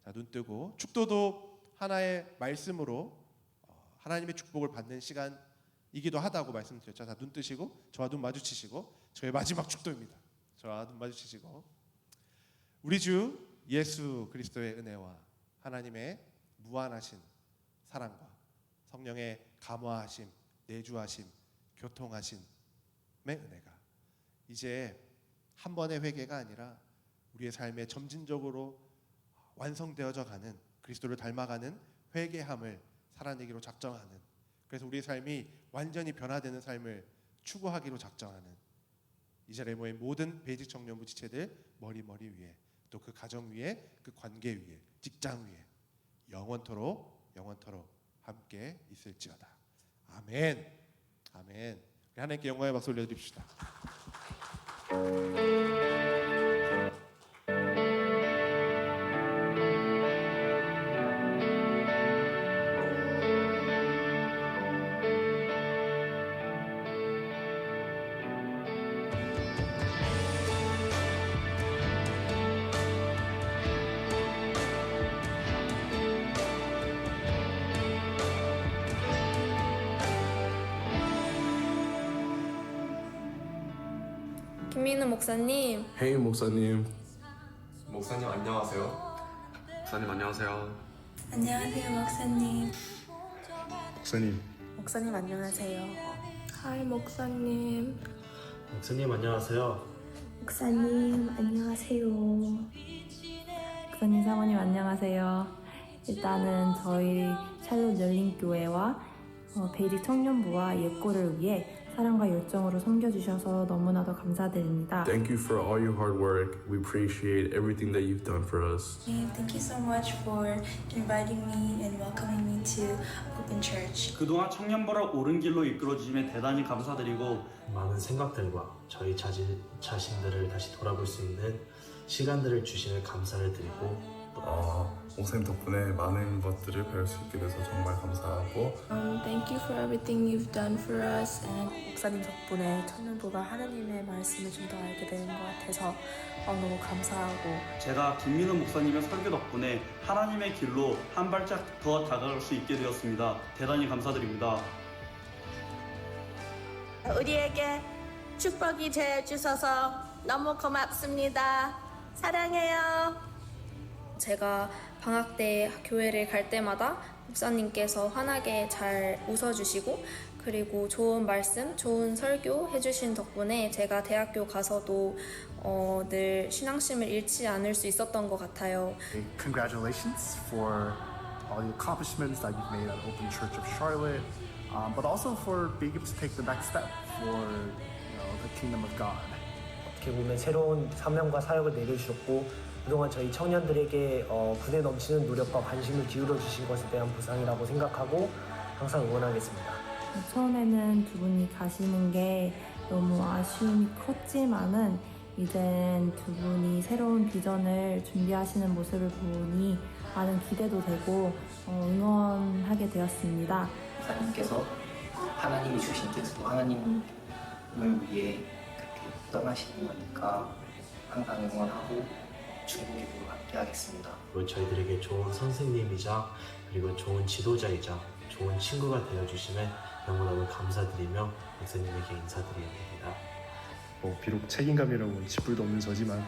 Speaker 2: 자, 눈 뜨고 축도도 하나의 말씀으로 하나님의 축복을 받는 시간이기도 하다고 말씀드렸죠. 자, 눈 뜨시고 저와 눈 마주치시고 저의 마지막 축도입니다. 저와 눈 마주치시고 우리 주 예수 그리스도의 은혜와 하나님의 무한하신 사랑과 성령의 감화하심, 내주하심, 교통하심의 은혜가 이제 한 번의 회개가 아니라 우리의 삶에 점진적으로 완성되어져 가는 그리스도를 닮아가는 회개함을 살아내기로 작정하는, 그래서 우리의 삶이 완전히 변화되는 삶을 추구하기로 작정하는 이 자리에 모인 모든 베이직 청년부 지체들 머리 위에 또 그 가정 위에 그 관계 위에 직장 위에 영원토록 함께 있을지어다. 아멘. 아멘. 우리 하나님께 영광의 박수 올려드립시다.
Speaker 1: 김민우 목사님,
Speaker 4: 헤이 목사님.
Speaker 5: 목사님 안녕하세요. 목사님 안녕하세요.
Speaker 6: 안녕하세요, 목사님.
Speaker 4: 목사님.
Speaker 6: 목사님 안녕하세요.
Speaker 1: 하이 목사님.
Speaker 7: 목사님 안녕하세요.
Speaker 6: 목사님 안녕하세요.
Speaker 8: 목사님, 사모님 안녕하세요. 일단은 저희 샬롯 열린교회와 베이직 청년부와 예꼬를 위해 사랑과 열정으로 섬겨주셔서 너무나도 감사드립니다.
Speaker 4: Thank you for all your hard work. We appreciate everything that you've done for us.
Speaker 6: Thank you so much for inviting me and welcoming me to Open Church.
Speaker 9: 그동안 청년부를 옳은 길로 이끌어주심에 대단히 감사드리고
Speaker 7: 많은 생각들과 저희 자신들을 다시 돌아볼 수 있는 시간들을 주시는 감사를 드리고
Speaker 4: 목사님 덕분에 많은 것들을 배울 수 있게 돼서 정말 감사하고
Speaker 1: Thank you for everything you've done for us.
Speaker 6: 목사님 덕분에 청년부가 하나님의 말씀을 좀 더 알게 되는 것 같아서 너무 감사하고
Speaker 9: 제가 김민우 목사님의 설교 덕분에 하나님의 길로 한 발짝 더 다가갈 수 있게 되었습니다. 대단히 감사드립니다.
Speaker 10: 우리에게 축복이 되어 주셔서 너무 고맙습니다. 사랑해요.
Speaker 11: 제가 방학 때 교회를 갈 때마다 목사님께서 환하게 잘 웃어주시고 그리고 좋은 말씀, 좋은 설교 해주신 덕분에 제가 대학교 가서도 늘 신앙심을 잃지 않을 수 있었던 것 같아요.
Speaker 12: Congratulations for all the accomplishments that you've made at Open Church of Charlotte, but also for being able to take the next step for the kingdom of God.
Speaker 7: 어떻게 보면 새로운 사명과 사역을 내려주셨고 그동안 저희 청년들에게 분에 넘치는 노력과 관심을 기울여 주신 것에 대한 보상이라고 생각하고 항상 응원하겠습니다.
Speaker 8: 처음에는 두 분이 가시는 게 너무 아쉬움이 컸지만은 이젠 두 분이 새로운 비전을 준비하시는 모습을 보니 많은 기대도 되고 응원하게 되었습니다.
Speaker 13: 목사님께서 하나님이 주신 뜻으로 하나님을 위해 그렇게 떠나시는 거니까 항상 응원하고 중보기도로 함께 하겠습니다.
Speaker 7: 저희들에게 좋은 선생님이자 그리고 좋은 지도자이자 좋은 친구가 되어주심에 너무너무 감사드리며 목사님에게 인사드립니다.
Speaker 12: 비록 책임감이라고 짚불도 없는 저지만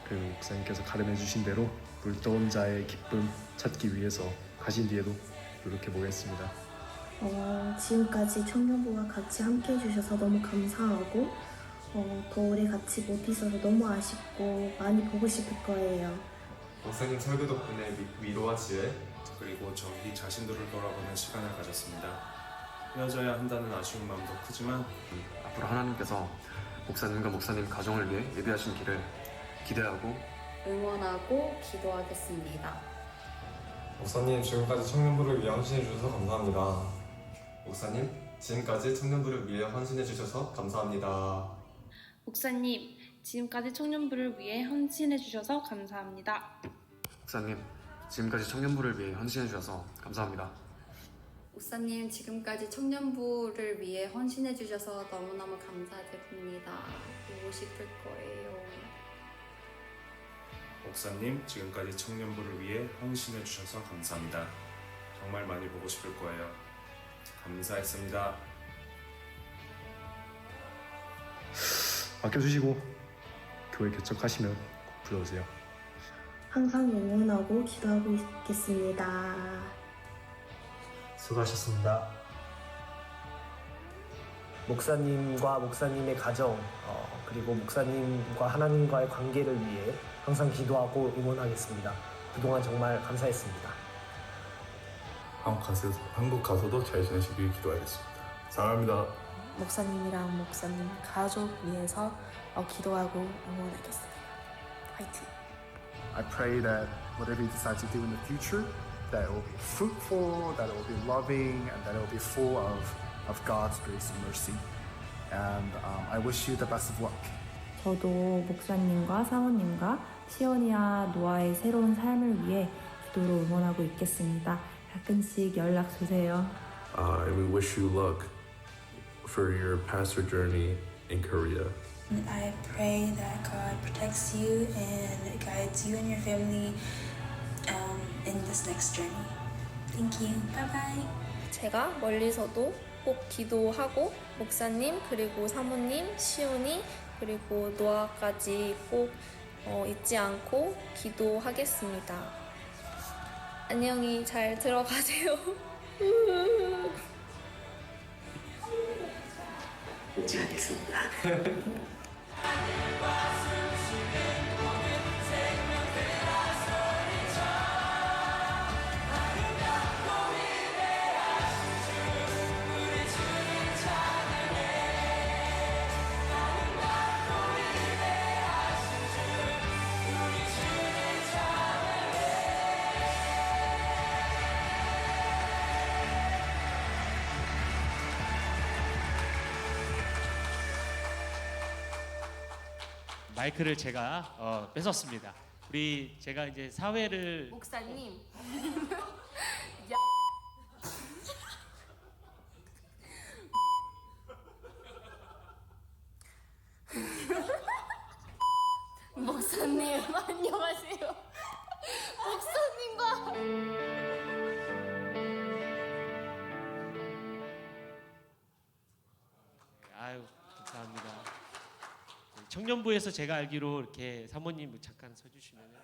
Speaker 12: 그 목사님께서 가르쳐 주신 대로 물떠온 자의 기쁨 찾기 위해서 가신 뒤에도 노력해 보겠습니다.
Speaker 6: 지금까지 청년부와 같이 함께 해주셔서 너무 감사하고 더 오래 같이 못 있어서 너무 아쉽고 많이 보고 싶을 거예요.
Speaker 5: 목사님 설교 덕분에 위로와 지혜
Speaker 14: 그리고 저희 자신들을 돌아보는 시간을 가졌습니다. 헤어져야 한다는 아쉬운 마음도 크지만
Speaker 5: 앞으로 하나님께서 목사님과 목사님 가정을 위해 예배하신 길을 기대하고
Speaker 15: 응원하고 기도하겠습니다. 목사님 지금까지 청년부를 위해 헌신해 주셔서 감사합니다.
Speaker 5: 목사님, 지금까지 청년부를 위해 헌신해 주셔서 감사합니다.
Speaker 16: 목사님, 지금까지 청년부를 위해 헌신해 주셔서 감사합니다.
Speaker 5: 목사님, 지금까지 청년부를 위해 헌신해 주셔서 감사합니다.
Speaker 17: 목사님, 지금까지 청년부를 위해 헌신해 주셔서 너무너무 감사드립니다. 보고 싶을 거예요.
Speaker 14: 목사님, 지금까지 청년부를 위해 헌신해 주셔서 감사합니다. 정말 많이 보고 싶을 거예요. 감사했습니다.
Speaker 18: 아껴주시고 교회 개척하시면 꼭 불러주세요.
Speaker 6: 항상 응원하고 기도하고 있겠습니다.
Speaker 7: 수고하셨습니다. 목사님과 목사님의 가정, 그리고 목사님과 하나님과의 관계를 위해 항상 기도하고 응원하겠습니다. 그동안 정말 감사했습니다.
Speaker 4: 한국 가서도 잘 지내시길 기도하겠습니다. 사랑합니다.
Speaker 19: 목사님이랑 목사님 가족 위해서 기도하고 응원하겠습니다. 화이팅!
Speaker 12: I pray that whatever you decide to do in the future, that it will be fruitful, that it will be loving, and that it will be full of God's grace and mercy. And I wish you the best of luck.
Speaker 8: 저도 목사님과 사모님과 시온이와 노아의 새로운 삶을 위해 기도로 응원하고 있겠습니다. 가끔씩 연락 주세요.
Speaker 4: And we wish you luck for your pastor journey in Korea.
Speaker 19: I pray that God protects you and guides you and your family in this next journey. Thank you. Bye bye.
Speaker 11: 제가 멀리서도 꼭 기도하고 목사님 그리고 사모님, 시온이 그리고 노아까지 꼭 잊지 않고 기도하겠습니다. 안녕히 잘 들어가세요.
Speaker 13: 잊지 않겠습니다.
Speaker 3: 마이크를 제가 뺏었습니다. 제가 이제 사회를
Speaker 10: 목사님. 목사님 안녕하세요. 목사님과
Speaker 3: 아유 감사합니다. 청년부에서 제가 알기로 이렇게 사모님 잠깐 서주시면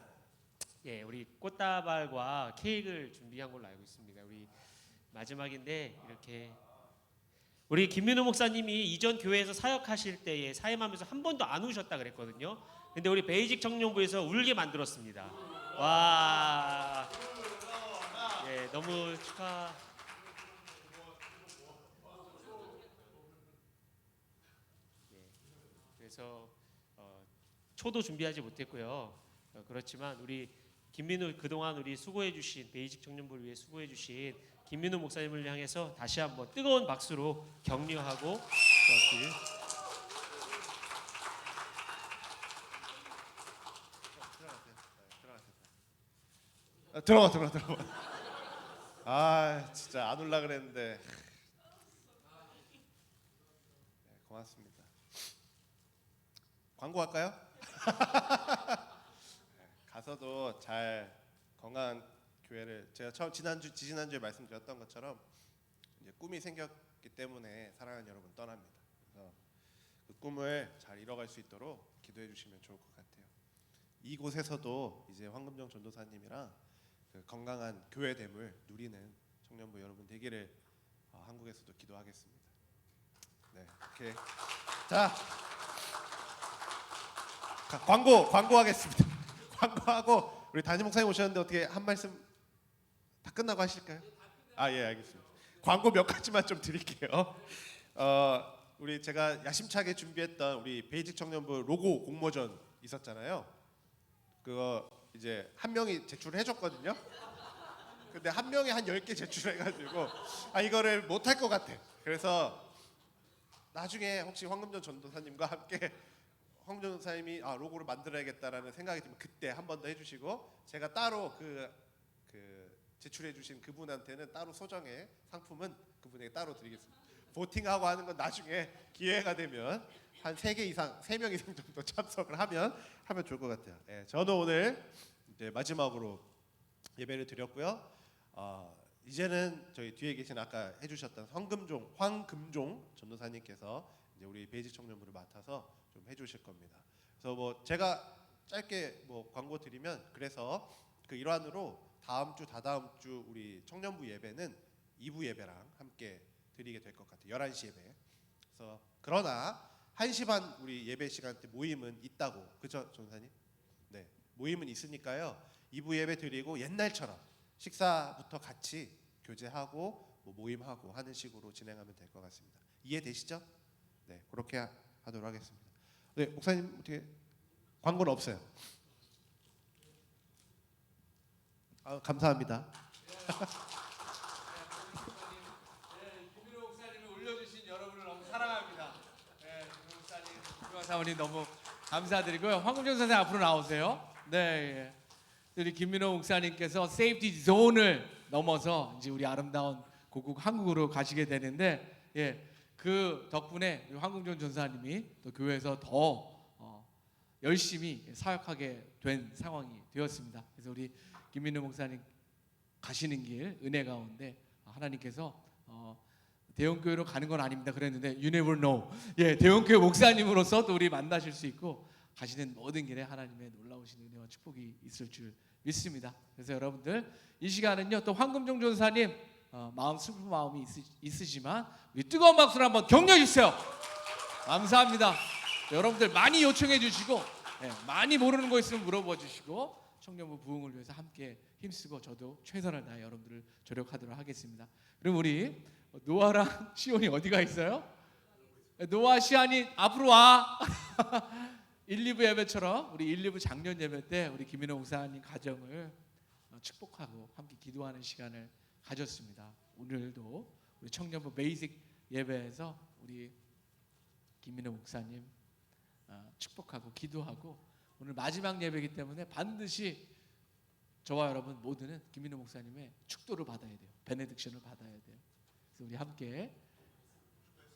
Speaker 3: 예 우리 꽃다발과 케이크를 준비한 걸로 알고 있습니다. 우리 마지막인데 이렇게 우리 김민우 목사님이 이전 교회에서 사역하실 때에 사임하면서 한 번도 안 우셨다 그랬거든요. 근데 우리 베이직 청년부에서 울게 만들었습니다. 와, 예 너무 축하. 그래서 초도 준비하지 못했고요. 그렇지만 우리 김민우 그동안 우리 수고해주신 베이직 청년부를 위해 수고해주신 김민우 목사님을 향해서 다시 한번 뜨거운 박수로 격려하고
Speaker 2: 들어가. 아 진짜 안 올라 그랬는데. 네, 고맙습니다. 광고 할까요? 가서도 잘 건강한 교회를 제가 지난주에 말씀드렸던 것처럼 이제 꿈이 생겼기 때문에 사랑하는 여러분 떠납니다. 그래서 그 꿈을 잘 이뤄갈 수 있도록 기도해 주시면 좋을 것 같아요. 이곳에서도 이제 황금정 전도사님이랑 그 건강한 교회됨을 누리는 청년부 여러분 되기를 한국에서도 기도하겠습니다. 네, 오케이. 자. 광고하겠습니다. 광고하고 우리 담임 목사님 오셨는데 어떻게 한 말씀 다 끝나고 하실까요? 예 알겠습니다. 광고 몇 가지만 좀 드릴게요. 우리 제가 야심차게 준비했던 우리 베이직 청년부 로고 공모전 있었잖아요. 그거 이제 한 명이 제출을 해줬거든요. 근데 한 명이 한 10개 제출해가지고 이거를 못할 것 같아. 그래서 나중에 혹시 황금전 전도사님과 함께 황금전 전도사님이 로고를 만들어야겠다라는 생각이 들면 그때 한 번 더 해주시고, 제가 따로 그 제출해주신 그분한테는 따로 소정의 상품은 그분에게 따로 드리겠습니다. 보팅하고 하는 건 나중에 기회가 되면 한 3개 이상, 3명 이상 정도 참석을 하면 좋을 것 같아요. 예, 저는 오늘 이제 마지막으로 예배를 드렸고요. 이제는 저희 뒤에 계신 아까 해주셨던 황금종 전도사님께서 이제 우리 베이직 청년부를 맡아서 좀 해주실 겁니다. 그래서 뭐 제가 짧게 뭐 광고 드리면, 그래서 그 일환으로 다음 주 다다음 주 우리 청년부 예배는 2부 예배랑 함께 드리게 될 것 같아요. 11시 예배. 그래서 그러나 1시 반 우리 예배 시간 때 모임은 있다고, 그죠 전사님? 네, 모임은 있으니까요. 2부 예배 드리고 옛날처럼 식사부터 같이 교제하고 뭐 모임하고 하는 식으로 진행하면 될 것 같습니다. 이해되시죠? 네, 그렇게 하도록 하겠습니다. 네, 목사님 어떻게 광고는 없어요? 감사합니다.
Speaker 20: 김민호 목사님이 올려주신 여러분을 너무 사랑합니다. 네, 김민호 목사님, 김민호 사모님 너무 감사드리고요. 황금정 선생 앞으로 나오세요. 네, 우리 김민호 목사님께서 세이프티 존을 넘어서 이제 우리 아름다운 고국 한국으로 가시게 되는데, 그 덕분에 황금정 전사님이 또 교회에서 더 열심히 사역하게 된 상황이 되었습니다. 그래서 우리 김민호 목사님 가시는 길 은혜 가운데 하나님께서 대형교회로 가는 건 아닙니다 그랬는데 you never know. 대형교회 목사님으로서 또 우리 만나실 수 있고, 가시는 모든 길에 하나님의 놀라우신 은혜와 축복이 있을 줄 믿습니다. 그래서 여러분들 이 시간은요, 또 황금종 전사님 슬픈 마음이 있으시지만 우리 뜨거운 박수로 한번 격려해 주세요. 감사합니다. 여러분들 많이 요청해 주시고, 많이 모르는 거 있으면 물어봐 주시고, 청년부 부흥을 위해서 함께 힘쓰고 저도 최선을 다해 여러분들을 조력하도록 하겠습니다. 그럼 우리 노아랑 시온이 어디가 있어요? 노아, 시안이 앞으로 와. 1, 2부 예배처럼 우리 1, 2부 작년 예배 때 우리 김민호 목사님 가정을 축복하고 함께 기도하는 시간을 가졌습니다. 오늘도 우리 청년부 베이직 예배에서 우리 김민호 목사님 축복하고 기도하고, 오늘 마지막 예배이기 때문에 반드시 저와 여러분 모두는 김민호 목사님의 축도를 받아야 돼요. 베네딕션을 받아야 돼요. 그래서 우리 함께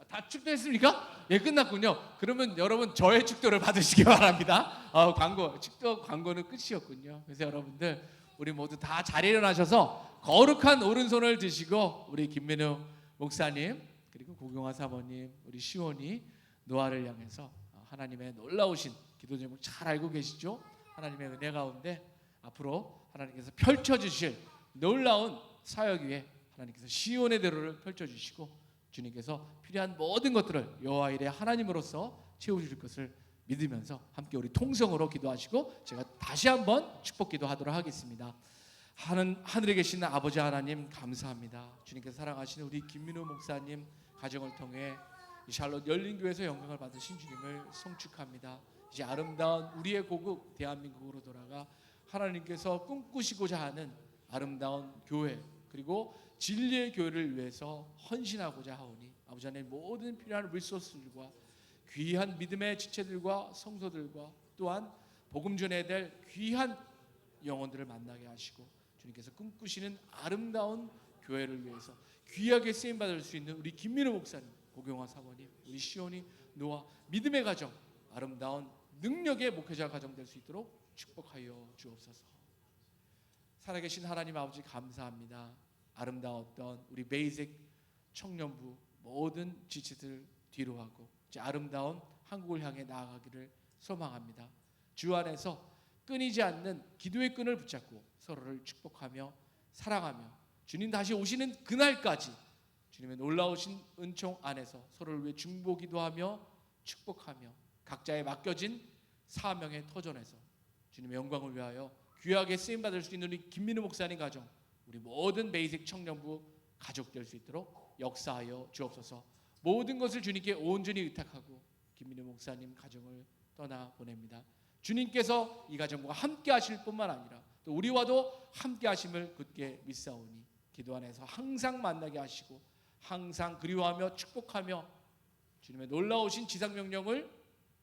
Speaker 20: 다 축도했습니까? 끝났군요. 그러면 여러분 저의 축도를 받으시기 바랍니다. 축도 광고는 끝이었군요. 그래서 여러분들 우리 모두 다 잘 일어나셔서 거룩한 오른손을 드시고 우리 김민호 목사님 그리고 고경화 사모님, 우리 시온이 노아를 향해서 하나님의 놀라우신 기도 제목 잘 알고 계시죠? 하나님의 은혜 가운데 앞으로 하나님께서 펼쳐주실 놀라운 사역 위에 하나님께서 시온의 대로를 펼쳐주시고 주님께서 필요한 모든 것들을 여호와 일의 하나님으로서 채워주실 것을 믿으면서 함께 우리 통성으로 기도하시고 제가 다시 한번 축복 기도하도록 하겠습니다. 하늘에 계신 아버지 하나님 감사합니다. 주님께서 사랑하시는 우리 김민호 목사님 가정을 통해 이 샬롯 열린교회에서 영광을 받으신 주님을 송축합니다. 이제 아름다운 우리의 고국 대한민국으로 돌아가 하나님께서 꿈꾸시고자 하는 아름다운 교회 그리고 진리의 교회를 위해서 헌신하고자 하오니 아버지 하나님 모든 필요한 리소스들과 귀한 믿음의 지체들과 성도들과 또한 복음 전해야 될 귀한 영혼들을 만나게 하시고 주님께서 꿈꾸시는 아름다운 교회를 위해서 귀하게 쓰임받을 수 있는 우리 김민호 목사님, 고경화 사모님, 우리 시온이 노아 믿음의 가정, 아름다운 능력의 목회자 가정 될 수 있도록 축복하여 주옵소서. 살아계신 하나님 아버지 감사합니다. 아름다웠던 우리 베이직 청년부 모든 지체들 뒤로 하고 이제 아름다운 한국을 향해 나아가기를 소망합니다. 주 안에서 끊이지 않는 기도의 끈을 붙잡고 서로를 축복하며 사랑하며 주님 다시 오시는 그날까지 주님의 놀라우신 은총 안에서 서로를 위해 중보기도하며 축복하며 각자의 맡겨진 사명의 터전에서 주님의 영광을 위하여 귀하게 쓰임받을 수 있는 우리 김민호 목사님 가정, 우리 모든 베이직 청년부 가족 될 수 있도록 역사하여 주옵소서. 모든 것을 주님께 온전히 의탁하고 김민호 목사님 가정을 떠나보냅니다. 주님께서 이 가정과 함께 하실 뿐만 아니라 또 우리와도 함께 하심을 굳게 믿사오니 기도 안에서 항상 만나게 하시고 항상 그리워하며 축복하며 주님의 놀라우신 지상명령을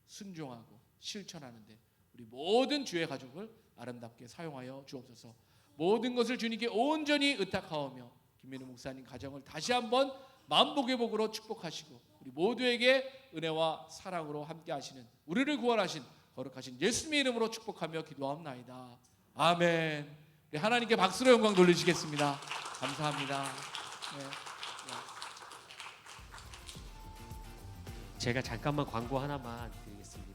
Speaker 20: 순종하고 실천하는데 우리 모든 주의 가족을 아름답게 사용하여 주옵소서. 모든 것을 주님께 온전히 의탁하오며 김민우 목사님 가정을 다시 한번 만복의 복으로 축복하시고 우리 모두에게 은혜와 사랑으로 함께 하시는 우리를 구원하신 거룩하신 예수님의 이름으로 축복하며 기도합나이다. 아멘. 우리 하나님께 박수로 영광 돌리시겠습니다. 감사합니다. 네.
Speaker 3: 제가 잠깐만 광고 하나만 드리겠습니다.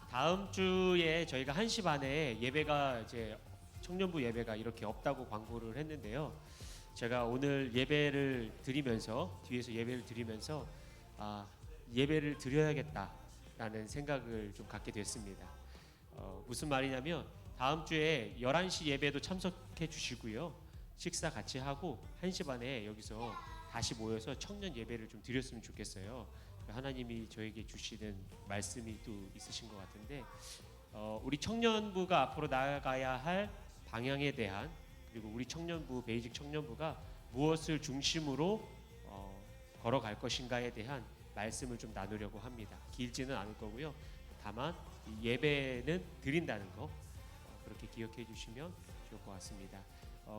Speaker 3: 다음 주에 저희가 1시 반에 예배가 이제 청년부 예배가 이렇게 없다고 광고를 했는데요. 제가 오늘 예배를 드리면서 뒤에서 예배를 드리면서 예배를 드려야겠다라는 생각을 좀 갖게 됐습니다. 무슨 말이냐면 다음 주에 11시 예배도 참석해 주시고요. 식사 같이 하고 1시 반에 여기서 다시 모여서 청년 예배를 좀 드렸으면 좋겠어요. 하나님이 저에게 주시는 말씀이 또 있으신 것 같은데 우리 청년부가 앞으로 나아가야 할 방향에 대한 그리고 우리 청년부 베이직 청년부가 무엇을 중심으로 걸어갈 것인가에 대한 말씀을 좀 나누려고 합니다. 길지는 않을 거고요. 다만 이 예배는 드린다는 거 그렇게 기억해 주시면 좋을 것 같습니다.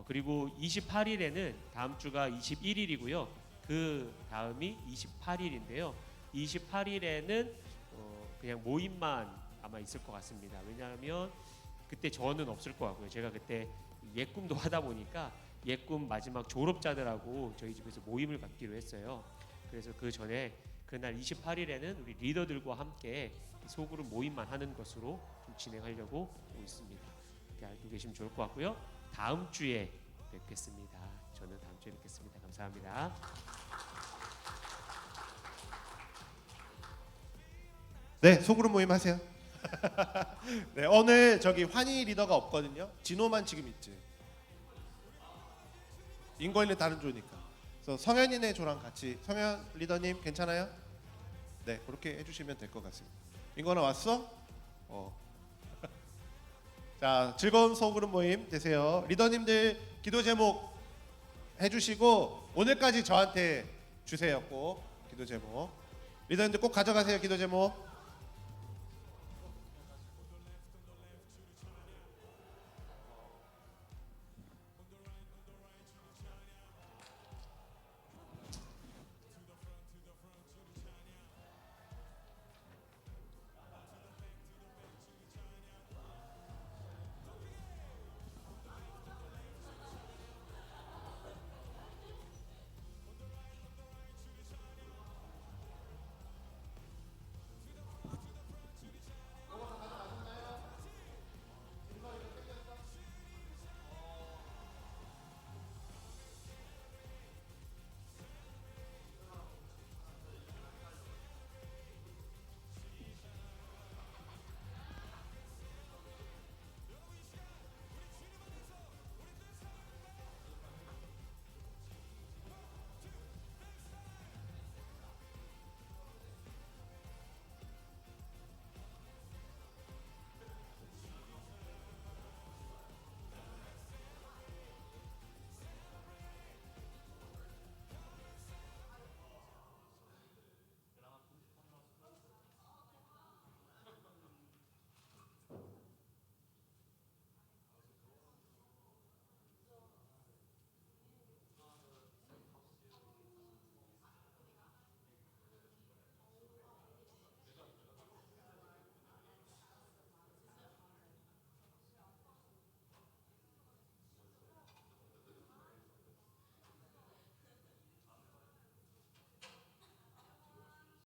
Speaker 3: 그리고 28일에는 다음 주가 21일이고요. 그 다음이 28일인데요. 28일에는 그냥 모임만 아마 있을 것 같습니다. 왜냐하면 그때 저는 없을 것 같고요. 제가 그때 예꿈도 하다 보니까 예꿈 마지막 졸업자들하고 저희 집에서 모임을 갖기로 했어요. 그래서 그 전에 그날 28일에는 우리 리더들과 함께 소그룹 모임만 하는 것으로 좀 진행하려고 하고 있습니다. 이렇게 알고 계시면 좋을 것 같고요. 다음 주에 뵙겠습니다. 저는 다음 주에 뵙겠습니다. 감사합니다.
Speaker 2: 네, 소그룹 모임 하세요. 네, 오늘 저기 환희 리더가 없거든요. 진호만 지금 있지. 인권이는 다른 조니까. 그래서 성현이네 조랑 같이. 성현 리더님 괜찮아요? 네, 그렇게 해주시면 될 것 같습니다. 인권아 왔어? 자, 즐거운 소그룹 모임 되세요. 리더님들 기도 제목 해주시고 오늘까지 저한테 주세요. 꼭 기도 제목. 리더님들 꼭 가져가세요. 기도 제목.